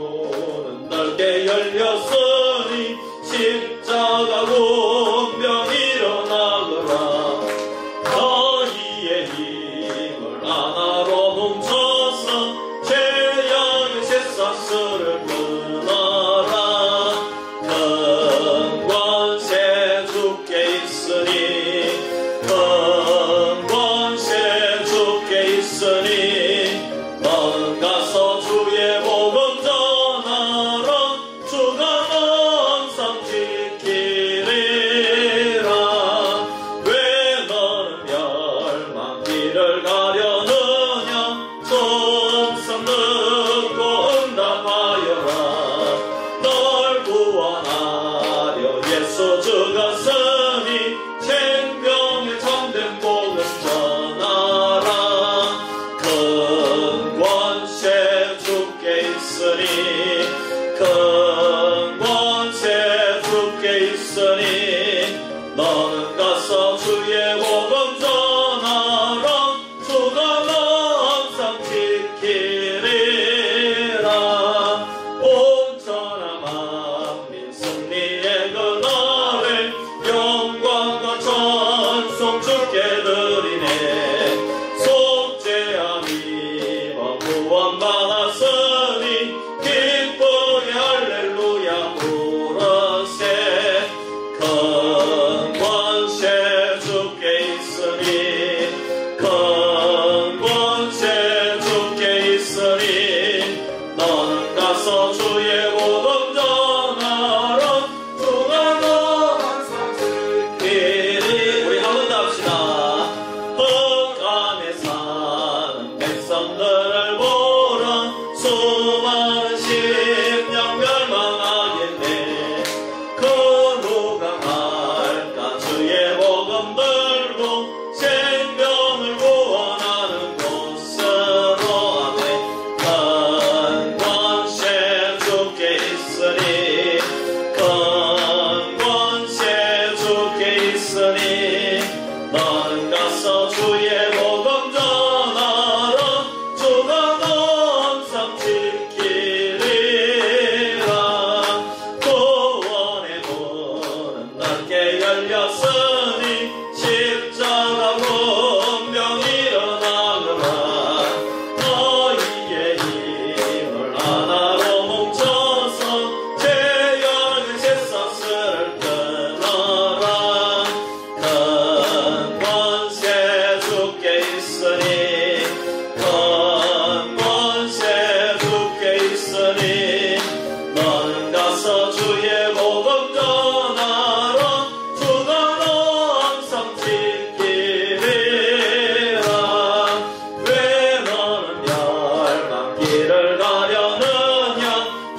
문은 넓게 열렸으니 십자가 운명 일어나거라. 너희의 힘을 하나로 뭉쳐서 죄악의 쇠사슬을 끊어라. 큰 권세 주께 있으니 큰 권세 주께 있으니 너는 가서 주의 복음 전하라. 주가 항상 지키리라. 왜 너는 멸망길을 가려느냐. 속성 듣고 응답하여라. 널 구원하려 예수 죽었으니 생명의 참된 복음 전하라. 큰 권세 주께 있으니 큰 권세 주께 있으니 너는 가서 주의 복음 전하라. 주가 항상 지키리라. 온 천하 만민 승리의 그날에 영광과 찬송 주께 드리네. 속죄함 입어 구원받았으니 기쁘게 할렐루야 부르세. 큰 권세 주께 있으니 큰 권세 주께 있으니 너는 가서 주의 복음 전하라. 주가 항상 지키리. 우리 한 번 더 합시다. 흑암에 사는 백성들을 보라. 수많은 심령 멸망하겠네. 그 누가 갈까. 주의 복음 들고 생명을 구원하는 곳으로. 아멘. 큰 권세 주께 있으니 큰 권세 주께 있으니 너는 가서 주의 복음 전하라. 주가 항상 지키리라. 구원의 문은 넓게 열렸으니 십자가 운명 일어나거라. 너희의 힘을 하나로 뭉쳐서 죄악의 쇠사슬을 끊어라. 큰 권세 주께 있으니 큰 권세 주께 있으니 너는 가서 주의 복음 전하라. 주가 항상 지키리라. 왜 너는 멸망길을 가려느냐.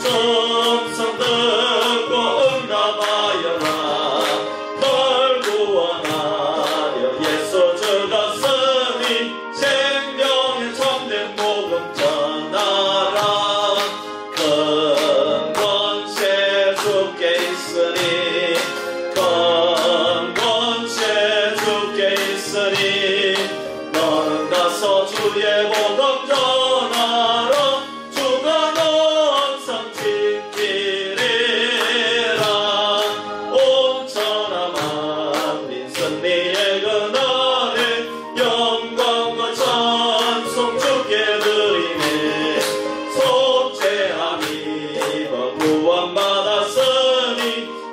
정성 듣고 응답하여라. 널 구원하려 예수 죽었으니 생명의 참된 복음 전하라. 큰 권세 주께 있으니 큰 권세 주께 있으니 너는 가서 주의 복음 전하라. 주가 항상 지키리라. 온 천하 만민 승리의 그날에 영광과 찬송 주께 드리네. 속죄함 입어 구원받았으니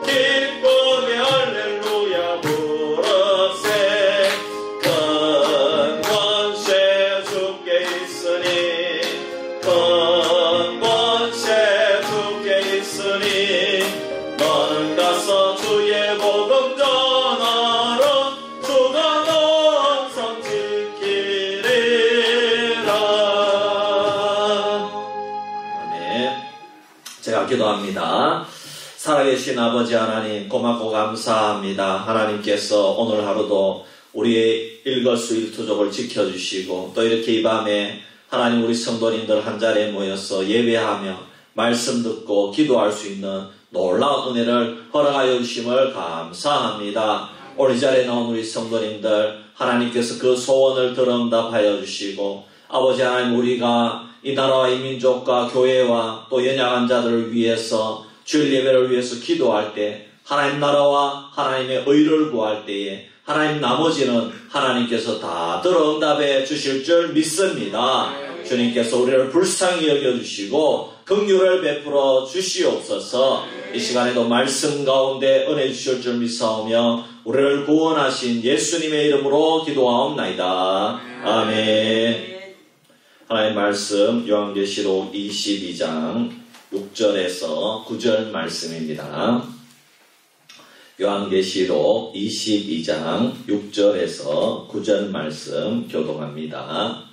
기쁘게 할렐루야 부르세. 큰 권세 주께 있으니 큰 권세 주께 있으니 너는 가서 주의 복음 전하라. 주가 항상 지키리라. 아멘. 제가 기도합니다. 살아계신 아버지 하나님 고맙고 감사합니다. 하나님께서 오늘 하루도 우리의 일거수일투족을 지켜주시고 또 이렇게 이 밤에 하나님 우리 성도님들 한 자리에 모여서 예배하며 말씀 듣고 기도할 수 있는 놀라운 은혜를 허락하여 주심을 감사합니다. 오늘 이 자리에 나온 우리 성도님들 하나님께서 그 소원을 들응답하여 주시고 아버지 하나님, 우리가 이 나라와 이 민족과 교회와 또 연약한 자들을 위해서 주일 예배를 위해서 기도할 때 하나님 나라와 하나님의 의를 구할 때에 하나님 나머지는 하나님께서 다 들어 응답해 주실 줄 믿습니다. 주님께서 우리를 불쌍히 여겨주시고 긍휼을 베풀어 주시옵소서. 이 시간에도 말씀 가운데 은혜 주실 줄 믿사오며 우리를 구원하신 예수님의 이름으로 기도하옵나이다. 아멘. 하나님의 말씀 요한계시록 22장 6절에서 9절 말씀입니다. 요한계시록 22장 6절에서 9절 말씀 교독합니다.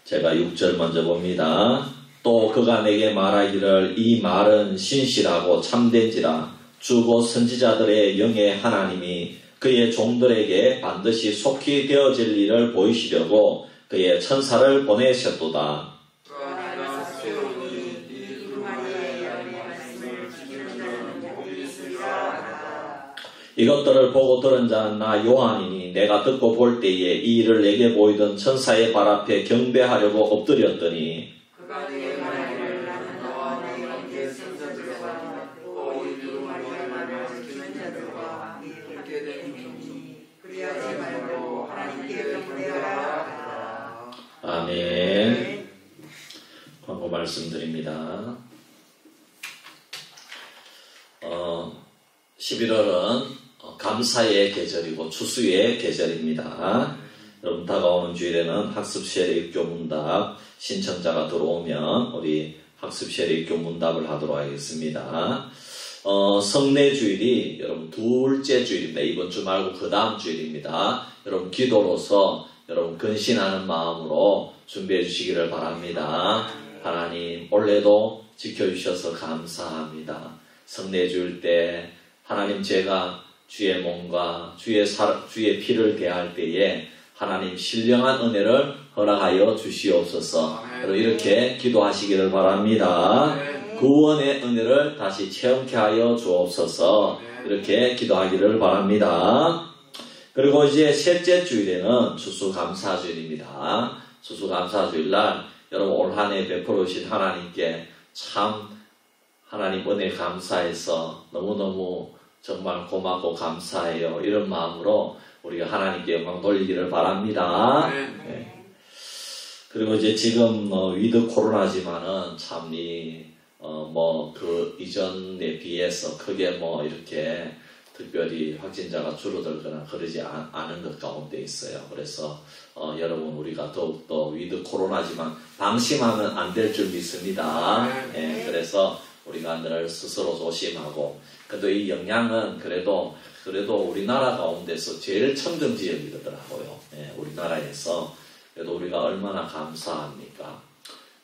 제가 6절 먼저 봅니다. 또 그가 내게 말하기를 이 말은 신실하고 참된지라 주 곧 선지자들의 영의 하나님이 그의 종들에게 반드시 속히 되어질 일을 보이시려고 그의 천사를 보내셨도다. 이것들을 보고 들은 자는 나 요한이니 내가 듣고 볼 때에 이 일을 내게 보이던 천사의 발 앞에 경배하려고 엎드렸더니 아멘. 광고 말씀드립니다. 11월은 감사의 계절이고 추수의 계절입니다. 여러분 다가오는 주일에는 학습시엘의 입교 문답 신청자가 들어오면 우리 학습시엘의 입교 문답을 하도록 하겠습니다. 성례주일이 여러분 둘째 주일입니다. 이번 주 말고 그 다음 주일입니다. 여러분 기도로서 여러분 근신하는 마음으로 준비해 주시기를 바랍니다. 하나님 올해도 지켜주셔서 감사합니다. 성례주일 때 하나님 제가 주의 몸과 주의 피를 대할 때에 하나님 신령한 은혜를 허락하여 주시옵소서. 이렇게 기도하시기를 바랍니다. 구원의 은혜를 다시 체험케 하여 주옵소서. 이렇게 기도하기를 바랍니다. 그리고 이제 셋째 주일에는 추수감사주일입니다. 추수감사주일날 여러분 올 한 해 베풀어 주신 하나님께 참 하나님 은혜 감사해서 너무너무 정말 고맙고 감사해요. 이런 마음으로 우리가 하나님께 영광 돌리기를 바랍니다. 네. 그리고 이제 지금 위드 코로나지만은 참 그 이전에 비해서 크게 이렇게 특별히 확진자가 줄어들거나 그러지 않은 것 가운데 있어요. 그래서 여러분 우리가 더욱더 위드 코로나지만 방심하면 안 될 줄 믿습니다. 네, 그래서 우리가 늘 스스로 조심하고 그래도 이 영향은 그래도 우리나라 가운데서 제일 청정 지역이더라고요. 네, 우리나라에서 그래도 우리가 얼마나 감사합니까?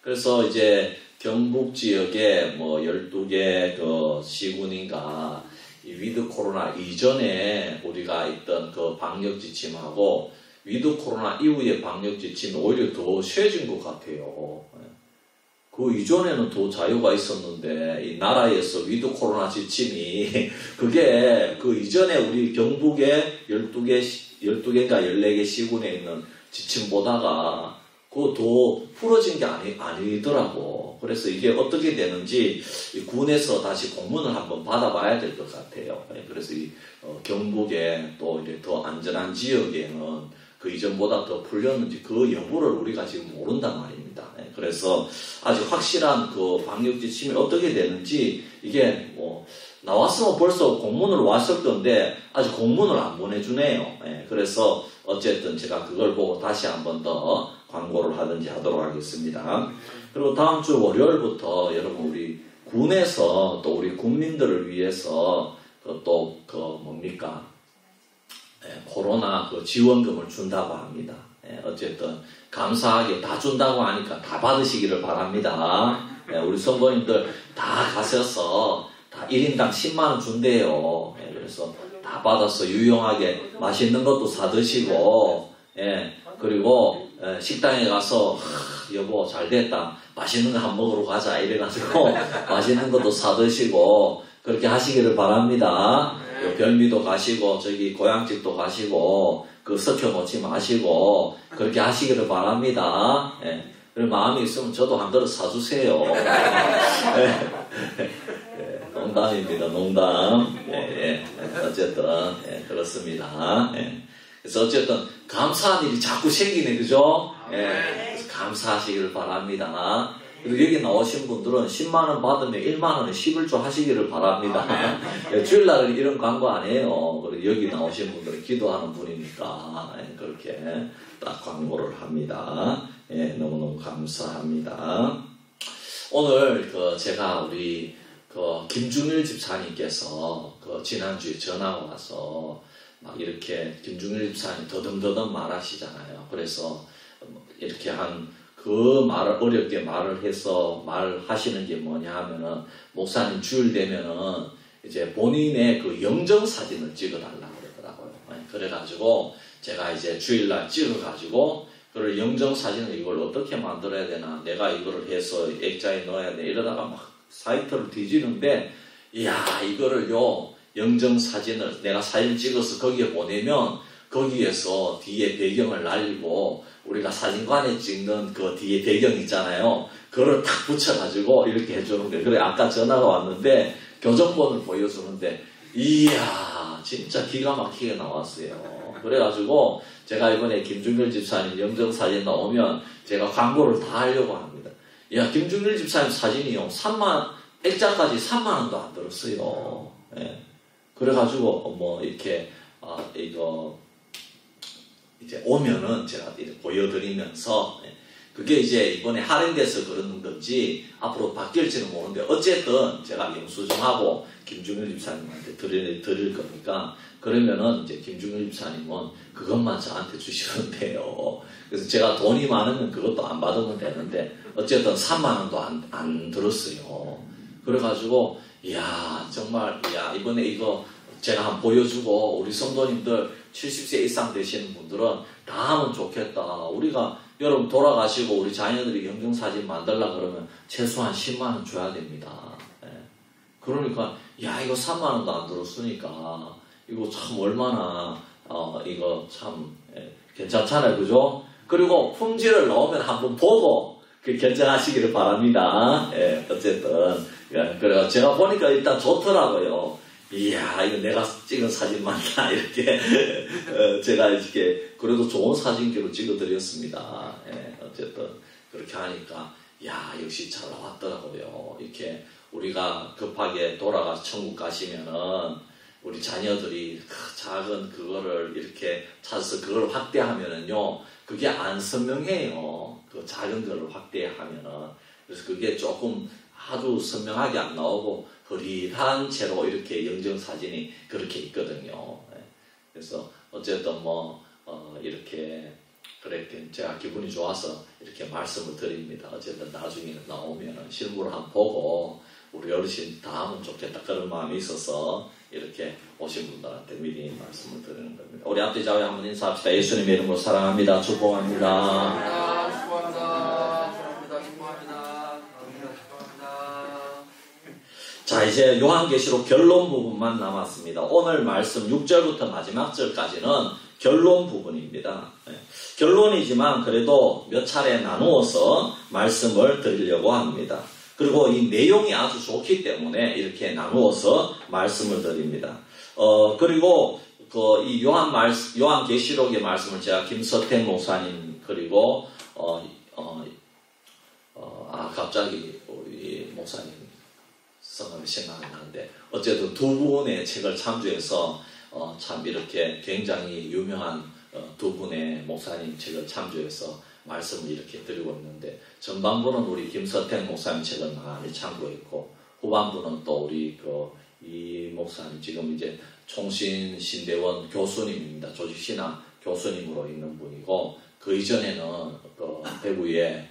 그래서 이제 경북 지역에 12개 그 시군인가 이 위드 코로나 이전에 우리가 있던 그 방역 지침하고 위드 코로나 이후의 방역 지침이 오히려 더 쉬워진 것 같아요. 그 이전에는 더 자유가 있었는데 이 나라에서 위드 코로나 지침이 그게 그 이전에 우리 경북에 12개인가 14개 시군에 있는 지침보다가 그거 더 풀어진 게 아니더라고. 그래서 이게 어떻게 되는지 군에서 다시 공문을 한번 받아봐야 될 것 같아요. 그래서 이 경북에 또 이제 더 안전한 지역에는 그 이전보다 더 풀렸는지 그 여부를 우리가 지금 모른단 말입니다. 그래서 아직 확실한 그 방역 지침이 어떻게 되는지 이게 나왔으면 벌써 공문을 왔을 건데 아직 공문을 안 보내주네요. 그래서 어쨌든 제가 그걸 보고 다시 한번 더 광고를 하든지 하도록 하겠습니다. 그리고 다음 주 월요일부터 여러분 우리 군에서 또 우리 국민들을 위해서 코로나 그 지원금을 준다고 합니다. 어쨌든 감사하게 다 준다고 하니까 다 받으시기를 바랍니다. 우리 성도님들 다 가셔서 다 1인당 10만원 준대요. 그래서 다 받아서 유용하게 맛있는 것도 사드시고 그리고 식당에 가서 여보 잘됐다 맛있는 거 한 먹으러 가자 이래가지고 맛있는 것도 사드시고 그렇게 하시기를 바랍니다. 별미도 가시고 저기 고향집도 가시고 그 섞여 놓지 마시고 그렇게 하시기를 바랍니다. 예. 그런 마음이 있으면 저도 한 그릇 사주세요. 예, 농담입니다. 농담. 예, 어쨌든 그렇습니다. 그래서 어쨌든 감사한 일이 자꾸 생기네, 그죠? 그래서 감사하시기를 바랍니다. 그리고 여기 나오신 분들은 10만원 받으면 1만원에 11조 하시기를 바랍니다. 주일날은 이런 광고 안 해요. 그리고 여기 나오신 분들은 기도하는 분이니까 그렇게 딱 광고를 합니다. 너무너무 감사합니다. 오늘 제가 우리 김중일 집사님께서 지난주에 전화가 와서 막 이렇게 김중일 집사님 더듬더듬 말하시잖아요. 그래서 이렇게 그 말을 어렵게 말을 해서 말하시는 게 뭐냐 하면은 목사님 주일 되면은 이제 본인의 그 영정 사진을 찍어달라고 그러더라고요. 그래가지고 제가 이제 주일날 찍어가지고 그걸 영정 사진을 이걸 어떻게 만들어야 되나 내가 이거를 해서 액자에 넣어야 돼 이러다가 막 사이트를 뒤지는데 이야 이거를요 영정 사진을 내가 사진 찍어서 거기에 보내면 거기에서 뒤에 배경을 날리고 우리가 사진관에 찍는 그 뒤에 배경 있잖아요. 그걸 탁 붙여가지고 이렇게 해주는 거예요. 그래 아까 전화가 왔는데 교정본을 보여주는데 이야 진짜 기가 막히게 나왔어요. 그래가지고 제가 이번에 김중일 집사님 영정사진 나오면 제가 광고를 다 하려고 합니다. 야 김중일 집사님 사진이요 3만 액자까지 3만원도 안 들었어요. 그래가지고 이렇게 이거 이제 오면은 제가 이렇게 보여드리면서 그게 이제 이번에 할인돼서 그러는 건지 앞으로 바뀔지는 모르는데 어쨌든 제가 영수증하고 김중일 집사님한테 드릴 거니까 그러면은 이제 김중일 집사님은 그것만 저한테 주시면 돼요. 그래서 제가 돈이 많으면 그것도 안 받으면 되는데 어쨌든 3만원도 안 들었어요. 그래가지고 이야 정말 이야 이번에 이거 제가 한번 보여주고 우리 성도님들 70세 이상 되시는 분들은 다 하면 좋겠다. 우리가 여러분 돌아가시고 우리 자녀들이 영정사진 만들려고 그러면 최소한 10만원 줘야 됩니다. 그러니까 야 이거 3만원도 안 들었으니까 이거 참 얼마나 이거 참 괜찮잖아요. 그죠? 그리고 품질을 넣으면 한번 보고 결정하시기를 바랍니다. 어쨌든 그래서 제가 보니까 일단 좋더라고요. 이야, 이거 내가 찍은 사진 맞나? 이렇게, 제가 이렇게, 그래도 좋은 사진기로 찍어드렸습니다. 어쨌든, 그렇게 하니까, 야, 역시 잘 나왔더라고요. 이렇게, 우리가 급하게 돌아가서 천국 가시면은, 우리 자녀들이 그 작은 그거를 이렇게 찾아서 그걸 확대하면은요, 그게 안 선명해요. 그 작은 거를 확대하면은. 그래서 그게 조금 아주 선명하게 안 나오고, 흐릿한 채로 이렇게 영정사진이 그렇게 있거든요. 그래서 어쨌든 이렇게 그랬더니 제가 기분이 좋아서 이렇게 말씀을 드립니다. 어쨌든 나중에 나오면 실물을 한번 보고 우리 어르신 다 하면 좋겠다 그런 마음이 있어서 이렇게 오신 분들한테 미리 말씀을 드리는 겁니다. 우리 앞뒤 좌우에 한번 인사합시다. 예수님의 이름으로 사랑합니다. 축복합니다. 자 이제 요한계시록 결론 부분만 남았습니다. 오늘 말씀 6절부터 마지막 절까지는 결론 부분입니다. 결론이지만 그래도 몇 차례 나누어서 말씀을 드리려고 합니다. 그리고 이 내용이 아주 좋기 때문에 이렇게 나누어서 말씀을 드립니다. 그리고 이 요한계시록의 말씀을 제가 김서태 목사님 그리고 갑자기 우리 목사님 성함이 생각이 나는데 어쨌든 두 분의 책을 참조해서 참 이렇게 굉장히 유명한 두 분의 목사님 책을 참조해서 말씀을 이렇게 드리고 있는데 전반부는 우리 김서택 목사님 책을 많이 참고했고 후반부는 또 우리 이 목사님 지금 이제 총신신대원 교수님입니다. 조직신학 교수님으로 있는 분이고 그 이전에는 대구에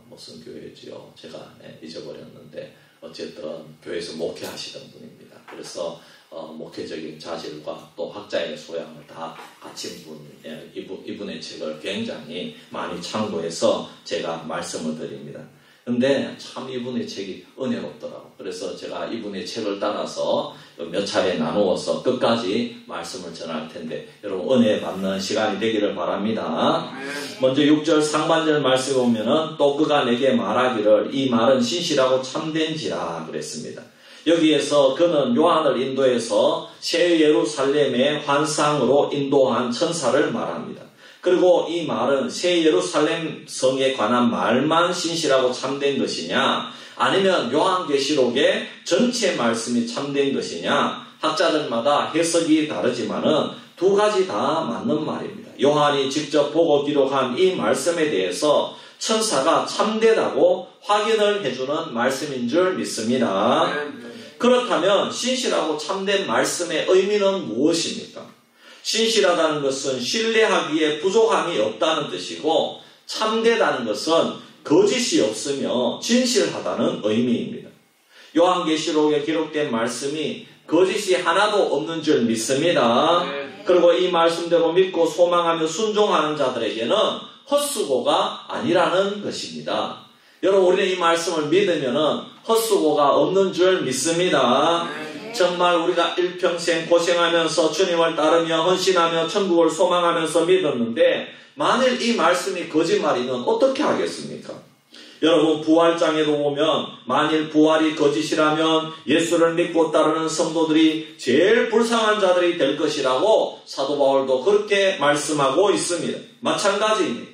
무슨 교회지요? 제가 잊어버렸는데 어쨌든 교회에서 목회하시던 분입니다. 그래서 목회적인 자질과 또 학자의 소양을 다 갖춘 분, 이분의 책을 굉장히 많이 참고해서 제가 말씀을 드립니다. 근데 참 이분의 책이 은혜롭더라고요. 그래서 제가 이분의 책을 따라서 몇 차례 나누어서 끝까지 말씀을 전할 텐데 여러분 은혜 받는 시간이 되기를 바랍니다. 먼저 6절 상반절 말씀에 보면은 또 그가 내게 말하기를 이 말은 신실하고 참된지라 그랬습니다. 여기에서 그는 요한을 인도해서 새 예루살렘의 환상으로 인도한 천사를 말합니다. 그리고 이 말은 새 예루살렘 성에 관한 말만 신실하고 참된 것이냐 아니면 요한계시록의 전체 말씀이 참된 것이냐 학자들마다 해석이 다르지만은 두 가지 다 맞는 말입니다. 요한이 직접 보고 기록한 이 말씀에 대해서 천사가 참되다고 확인을 해주는 말씀인 줄 믿습니다. 그렇다면 신실하고 참된 말씀의 의미는 무엇입니까? 신실하다는 것은 신뢰하기에 부족함이 없다는 뜻이고 참되다는 것은 거짓이 없으며 진실하다는 의미입니다. 요한계시록에 기록된 말씀이 거짓이 하나도 없는 줄 믿습니다. 그리고 이 말씀대로 믿고 소망하며 순종하는 자들에게는 헛수고가 아니라는 것입니다. 여러분 우리는 이 말씀을 믿으면 헛수고가 없는 줄 믿습니다. 정말 우리가 일평생 고생하면서 주님을 따르며 헌신하며 천국을 소망하면서 믿었는데 만일 이 말씀이 거짓말이면 어떻게 하겠습니까? 여러분 부활장에도 보면 만일 부활이 거짓이라면 예수를 믿고 따르는 성도들이 제일 불쌍한 자들이 될 것이라고 사도 바울도 그렇게 말씀하고 있습니다. 마찬가지입니다.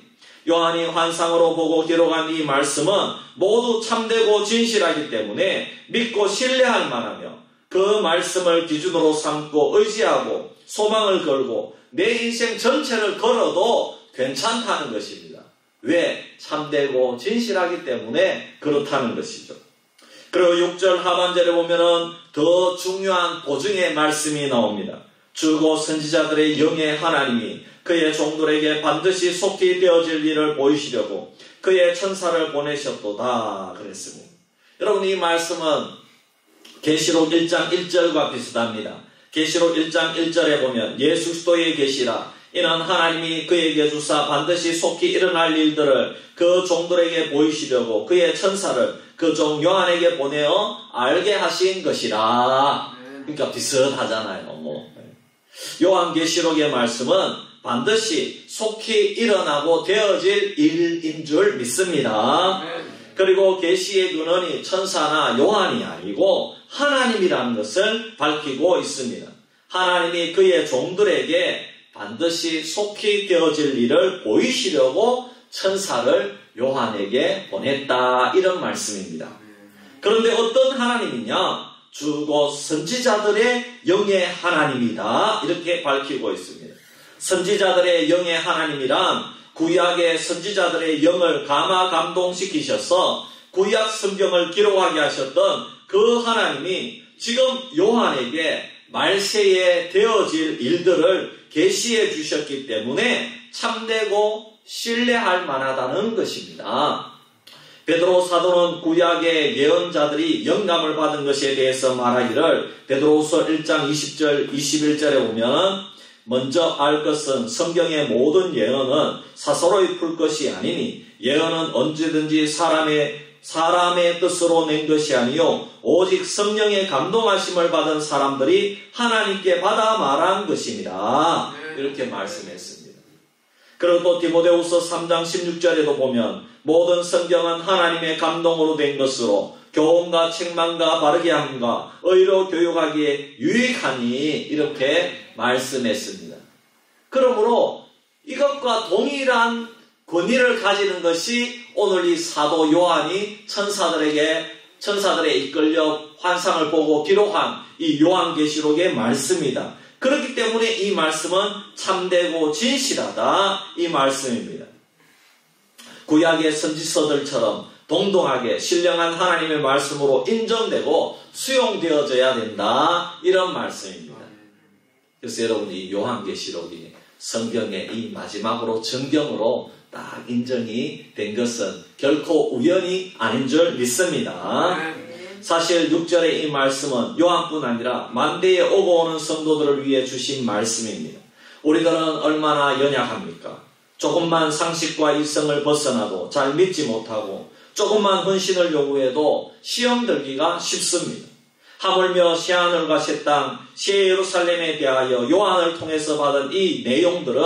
요한이 환상으로 보고 기록한 이 말씀은 모두 참되고 진실하기 때문에 믿고 신뢰할 만하며 그 말씀을 기준으로 삼고 의지하고 소망을 걸고 내 인생 전체를 걸어도 괜찮다는 것입니다. 왜? 참되고 진실하기 때문에 그렇다는 것이죠. 그리고 6절 하반절에 보면은 더 중요한 보증의 말씀이 나옵니다. 주고 선지자들의 영의 하나님이 그의 종들에게 반드시 속히 되어질 일을 보이시려고 그의 천사를 보내셨도다 그랬습니다. 여러분 이 말씀은 계시록 1장 1절과 비슷합니다. 계시록 1장 1절에 보면 예수 그리스도의 계시라 이는 하나님이 그에게 주사 반드시 속히 일어날 일들을 그 종들에게 보이시려고 그의 천사를 그 종 요한에게 보내어 알게 하신 것이라. 그러니까 비슷하잖아요. 요한계시록의 말씀은 반드시 속히 일어나고 되어질 일인 줄 믿습니다. 그리고 계시의 근원이 천사나 요한이 아니고 하나님이라는 것을 밝히고 있습니다. 하나님이 그의 종들에게 반드시 속히 되어질 일을 보이시려고 천사를 요한에게 보냈다 이런 말씀입니다. 그런데 어떤 하나님이냐? 주고 선지자들의 영의 하나님이다 이렇게 밝히고 있습니다. 선지자들의 영의 하나님이란 구약의 선지자들의 영을 감화 감동시키셔서 구약 성경을 기록하게 하셨던 그 하나님이 지금 요한에게 말세에 되어질 일들을 계시해 주셨기 때문에 참되고 신뢰할 만하다는 것입니다. 베드로 사도는 구약의 예언자들이 영감을 받은 것에 대해서 말하기를 베드로후서 1장 20절 21절에 보면 먼저 알 것은 성경의 모든 예언은 사서로이 풀 것이 아니니 예언은 언제든지 사람의 뜻으로 낸 것이 아니요 오직 성령의 감동하심을 받은 사람들이 하나님께 받아 말한 것입니다. 이렇게 말씀했습니다. 그리고 또 디모데후서 3장 16절에도 보면 모든 성경은 하나님의 감동으로 된 것으로 교훈과 책망과 바르게 함과 의로 교육하기에 유익하니 이렇게 말씀했습니다. 그러므로 이것과 동일한 권위를 가지는 것이 오늘 이 사도 요한이 천사들에 이끌려 환상을 보고 기록한 이 요한계시록의 말씀이다. 그렇기 때문에 이 말씀은 참되고 진실하다 이 말씀입니다. 구약의 선지서들처럼 동등하게 신령한 하나님의 말씀으로 인정되고 수용되어져야 된다 이런 말씀입니다. 그래서 여러분 이 요한계시록이 성경의 이 마지막으로 정경으로 딱 인정이 된 것은 결코 우연이 아닌 줄 믿습니다. 사실 6절의 이 말씀은 요한뿐 아니라 만대에 오고 오는 성도들을 위해 주신 말씀입니다. 우리들은 얼마나 연약합니까? 조금만 상식과 일성을 벗어나도 잘 믿지 못하고 조금만 헌신을 요구해도 시험 들기가 쉽습니다. 하물며 새하늘과 새 땅, 새 예루살렘에 대하여 요한을 통해서 받은 이 내용들은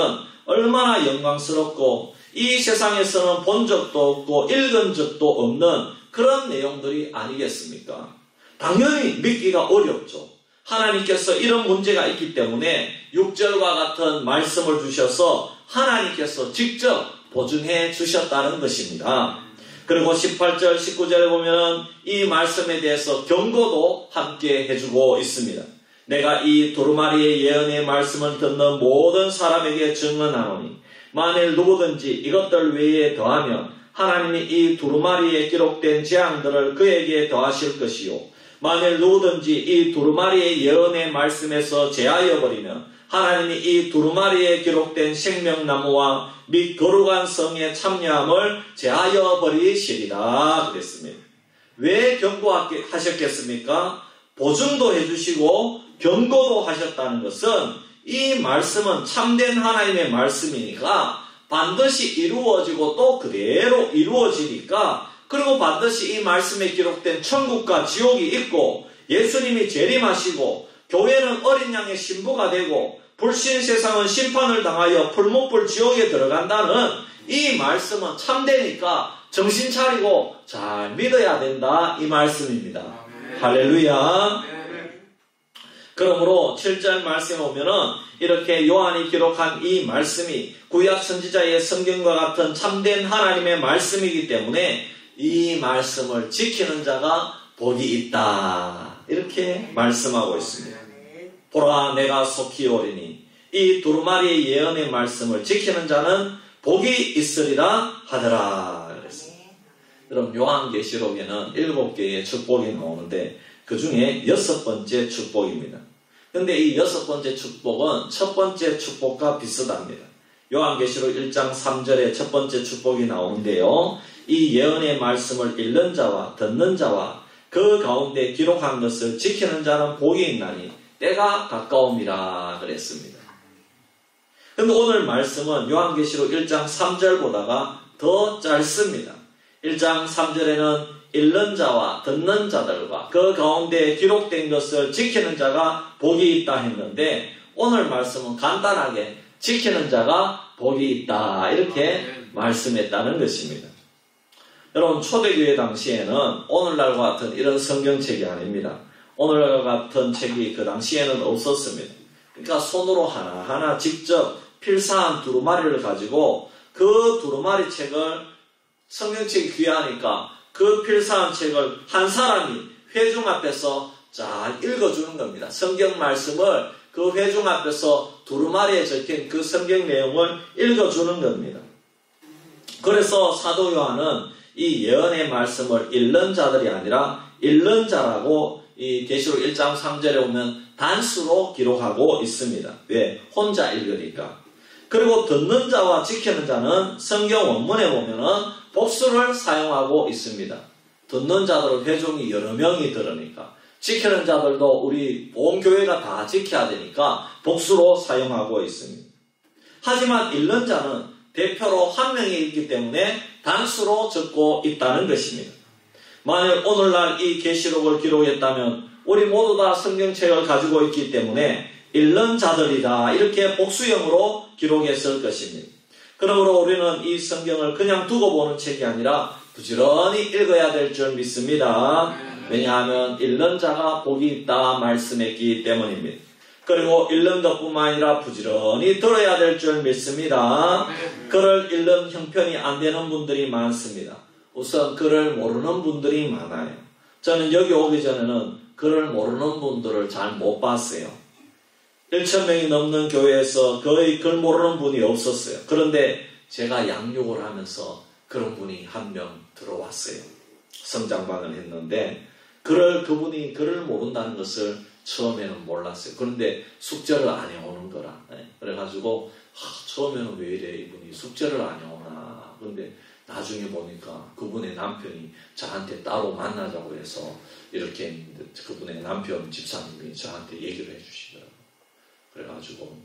얼마나 영광스럽고 이 세상에서는 본 적도 없고 읽은 적도 없는 그런 내용들이 아니겠습니까? 당연히 믿기가 어렵죠. 하나님께서 이런 문제가 있기 때문에 6절과 같은 말씀을 주셔서 하나님께서 직접 보증해 주셨다는 것입니다. 그리고 18절, 19절에 보면 이 말씀에 대해서 경고도 함께 해주고 있습니다. 내가 이 두루마리의 예언의 말씀을 듣는 모든 사람에게 증언하노니 만일 누구든지 이것들 외에 더하면 하나님이 이 두루마리에 기록된 재앙들을 그에게 더하실 것이요 만일 누구든지 이 두루마리의 예언의 말씀에서 제하여 버리면 하나님이 이 두루마리에 기록된 생명나무와 및 거룩한 성의 참여함을 제하여 버리시리라 그랬습니다. 왜 경고하셨겠습니까? 보증도 해주시고 경고도 하셨다는 것은 이 말씀은 참된 하나님의 말씀이니까 반드시 이루어지고 또 그대로 이루어지니까 그리고 반드시 이 말씀에 기록된 천국과 지옥이 있고 예수님이 재림하시고 교회는 어린 양의 신부가 되고 불신 세상은 심판을 당하여 풀무불 지옥에 들어간다는 이 말씀은 참되니까 정신 차리고 잘 믿어야 된다 이 말씀입니다. 아멘. 할렐루야. 아멘. 그러므로 7절 말씀에 보면은 이렇게 요한이 기록한 이 말씀이 구약 선지자의 성경과 같은 참된 하나님의 말씀이기 때문에 이 말씀을 지키는 자가 복이 있다 이렇게 말씀하고 있습니다. 보라 내가 속히 오리니 이 두루마리의 예언의 말씀을 지키는 자는 복이 있으리라 하더라 그랬습니다. 여러분 요한계시록에는 7개의 축복이 나오는데 그 중에 6번째 축복입니다. 근데 이 6번째 축복은 첫 번째 축복과 비슷합니다. 요한계시록 1장 3절에 첫 번째 축복이 나오는데요. 이 예언의 말씀을 읽는 자와 듣는 자와 그 가운데 기록한 것을 지키는 자는 복이 있나니 때가 가까움이라 그랬습니다. 그런데 오늘 말씀은 요한계시록 1장 3절보다가 더 짧습니다. 1장 3절에는 읽는 자와 듣는 자들과 그 가운데 기록된 것을 지키는 자가 복이 있다 했는데 오늘 말씀은 간단하게 지키는 자가 복이 있다 이렇게 말씀했다는 것입니다. 여러분 초대교회 당시에는 오늘날과 같은 이런 성경책이 아닙니다. 오늘날과 같은 책이 그 당시에는 없었습니다. 그러니까 손으로 하나하나 직접 필사한 두루마리를 가지고 그 두루마리 책을 성경책이 귀하니까 그 필사한 책을 한 사람이 회중 앞에서 잘 읽어주는 겁니다. 성경 말씀을 그 회중 앞에서 두루마리에 적힌 그 성경 내용을 읽어주는 겁니다. 그래서 사도 요한은 이 예언의 말씀을 읽는 자들이 아니라 읽는 자라고 이 계시록 1장 3절에 보면 단수로 기록하고 있습니다. 왜? 혼자 읽으니까. 그리고 듣는 자와 지키는 자는 성경 원문에 보면은 복수를 사용하고 있습니다. 듣는 자들은 회중이 여러 명이 들으니까 지키는 자들도 우리 온 교회가 다 지켜야 되니까 복수로 사용하고 있습니다. 하지만 읽는 자는 대표로 한 명이 있기 때문에 단수로 적고 있다는 것입니다. 만약 오늘날 이 계시록을 기록했다면 우리 모두 다 성경책을 가지고 있기 때문에 읽는 자들이다 이렇게 복수형으로 기록했을 것입니다. 그러므로 우리는 이 성경을 그냥 두고 보는 책이 아니라 부지런히 읽어야 될 줄 믿습니다. 왜냐하면 읽는 자가 복이 있다 말씀했기 때문입니다. 그리고 읽는 것뿐만 아니라 부지런히 들어야 될 줄 믿습니다. 글을 읽는 형편이 안 되는 분들이 많습니다. 우선 글을 모르는 분들이 많아요. 저는 여기 오기 전에는 글을 모르는 분들을 잘 못 봤어요. 1,000명이 넘는 교회에서 거의 글 모르는 분이 없었어요. 그런데 제가 양육을 하면서 그런 분이 한 명 들어왔어요. 성장반을 했는데 그분이 글을 모른다는 것을 처음에는 몰랐어요. 그런데 숙제를 안 해오는 거라. 그래가지고 처음에는 왜 이래 이분이 숙제를 안 해오나. 그런데 나중에 보니까 그분의 남편이 저한테 따로 만나자고 해서 이렇게 했는데 그분의 남편 집사님이 저한테 얘기를 해주시더라고요. 그래가지고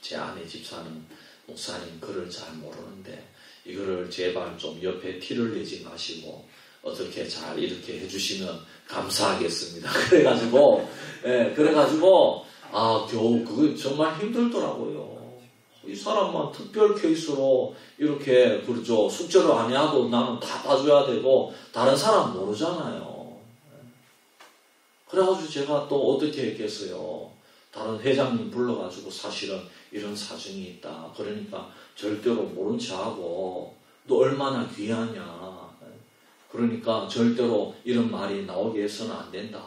제 아내 집사는 목사님 글을 잘 모르는데 이걸 이거를 제발 좀 옆에 티를 내지 마시고 어떻게 잘 이렇게 해주시면 감사하겠습니다. 그래가지고 겨우 그거 정말 힘들더라고요. 이 사람만 특별 케이스로 이렇게 그렇죠. 숙제를 안 해도 나는 다 봐줘야 되고 다른 사람 모르잖아요. 그래가지고 제가 또 어떻게 했겠어요. 다른 회장님 불러가지고 사실은 이런 사정이 있다. 그러니까 절대로 모른 척하고 너 얼마나 귀하냐. 그러니까 절대로 이런 말이 나오게 해서는 안 된다.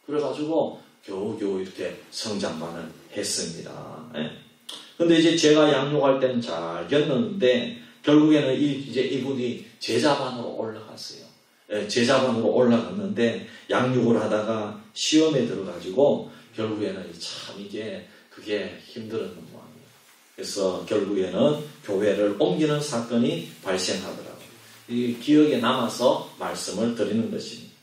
그래가지고 겨우겨우 이렇게 성장만을 했습니다. 근데 이제 제가 양육할 때는 잘 겪는데 결국에는 이제 이분이 제자반으로 올라갔어요. 제자반으로 올라갔는데 양육을 하다가 시험에 들어가지고 결국에는 참 그게 힘들었던 모양이에요. 그래서 결국에는 교회를 옮기는 사건이 발생하더라고요. 이 기억에 남아서 말씀을 드리는 것입니다.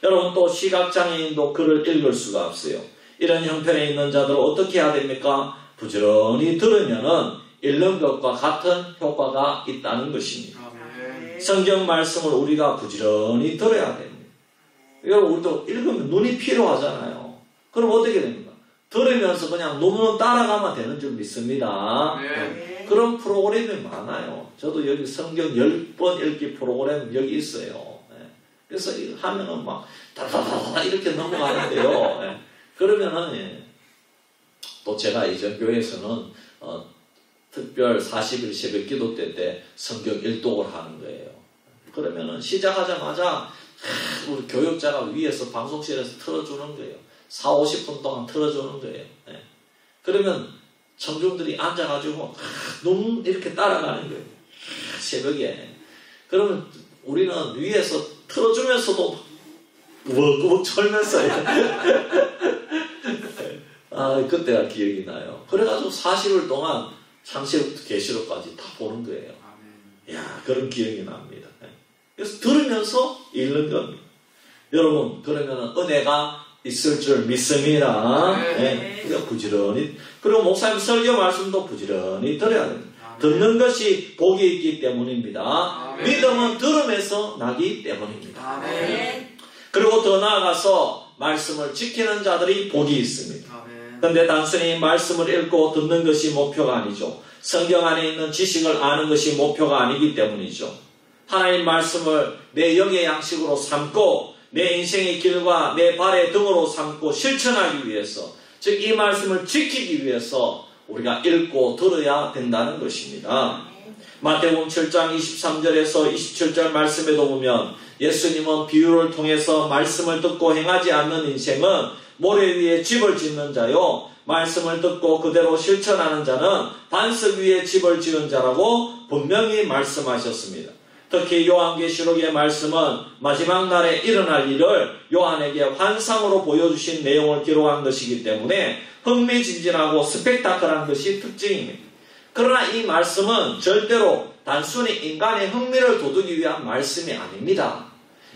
여러분 또 시각장애인도 글을 읽을 수가 없어요. 이런 형편에 있는 자들은 어떻게 해야 됩니까? 부지런히 들으면은 읽는 것과 같은 효과가 있다는 것입니다. 성경 말씀을 우리가 부지런히 들어야 됩니다. 여러분 우리도 읽으면 눈이 필요하잖아요. 그럼 어떻게 됩니까? 들으면서 그냥 논문 따라가면 되는 줄 믿습니다. 그런 프로그램이 많아요. 저도 여기 성경 10번 읽기 프로그램 여기 있어요. 그래서 하면은 막 다다다다 이렇게 넘어가는데요. 그러면은 또 제가 이전 교회에서는 특별 40일 새벽 기도 때 성경 일독을 하는 거예요. 그러면은 시작하자마자 우리 교육자가 위에서 방송실에서 틀어주는 거예요. 40-50분 동안 틀어주는 거예요. 그러면 청중들이 앉아가지고 눈 이렇게 따라가는 거예요. 새벽에. 그러면 우리는 위에서 틀어주면서도 워그워 철면서요. 그때가 기억이 나요. 그래가지고 40일 동안 창세부터 계시록까지 다 보는 거예요. 이야, 그런 기억이 납니다. 그래서 들으면서 읽는 겁니다. 여러분, 그러면 은혜가 있을 줄 믿습니다. 그러니까 부지런히. 그리고 목사님 설교 말씀도 부지런히 들어야 됩니다. 듣는 것이 복이 있기 때문입니다. 믿음은 들음에서 나기 때문입니다. 그리고 더 나아가서 말씀을 지키는 자들이 복이 있습니다. 그런데 단순히 말씀을 읽고 듣는 것이 목표가 아니죠. 성경 안에 있는 지식을 아는 것이 목표가 아니기 때문이죠. 하나님 말씀을 내 영의 양식으로 삼고 내 인생의 길과 내 발의 등으로 삼고 실천하기 위해서, 즉 이 말씀을 지키기 위해서 우리가 읽고 들어야 된다는 것입니다. 마태복음 7장 23절에서 27절 말씀에도 보면 예수님은 비유를 통해서 말씀을 듣고 행하지 않는 인생은 모래 위에 집을 짓는 자요, 말씀을 듣고 그대로 실천하는 자는 반석 위에 집을 지은 자라고 분명히 말씀하셨습니다. 특히 요한계시록의 말씀은 마지막 날에 일어날 일을 요한에게 환상으로 보여주신 내용을 기록한 것이기 때문에 흥미진진하고 스펙타클한 것이 특징입니다. 그러나 이 말씀은 절대로 단순히 인간의 흥미를 돋우기 위한 말씀이 아닙니다.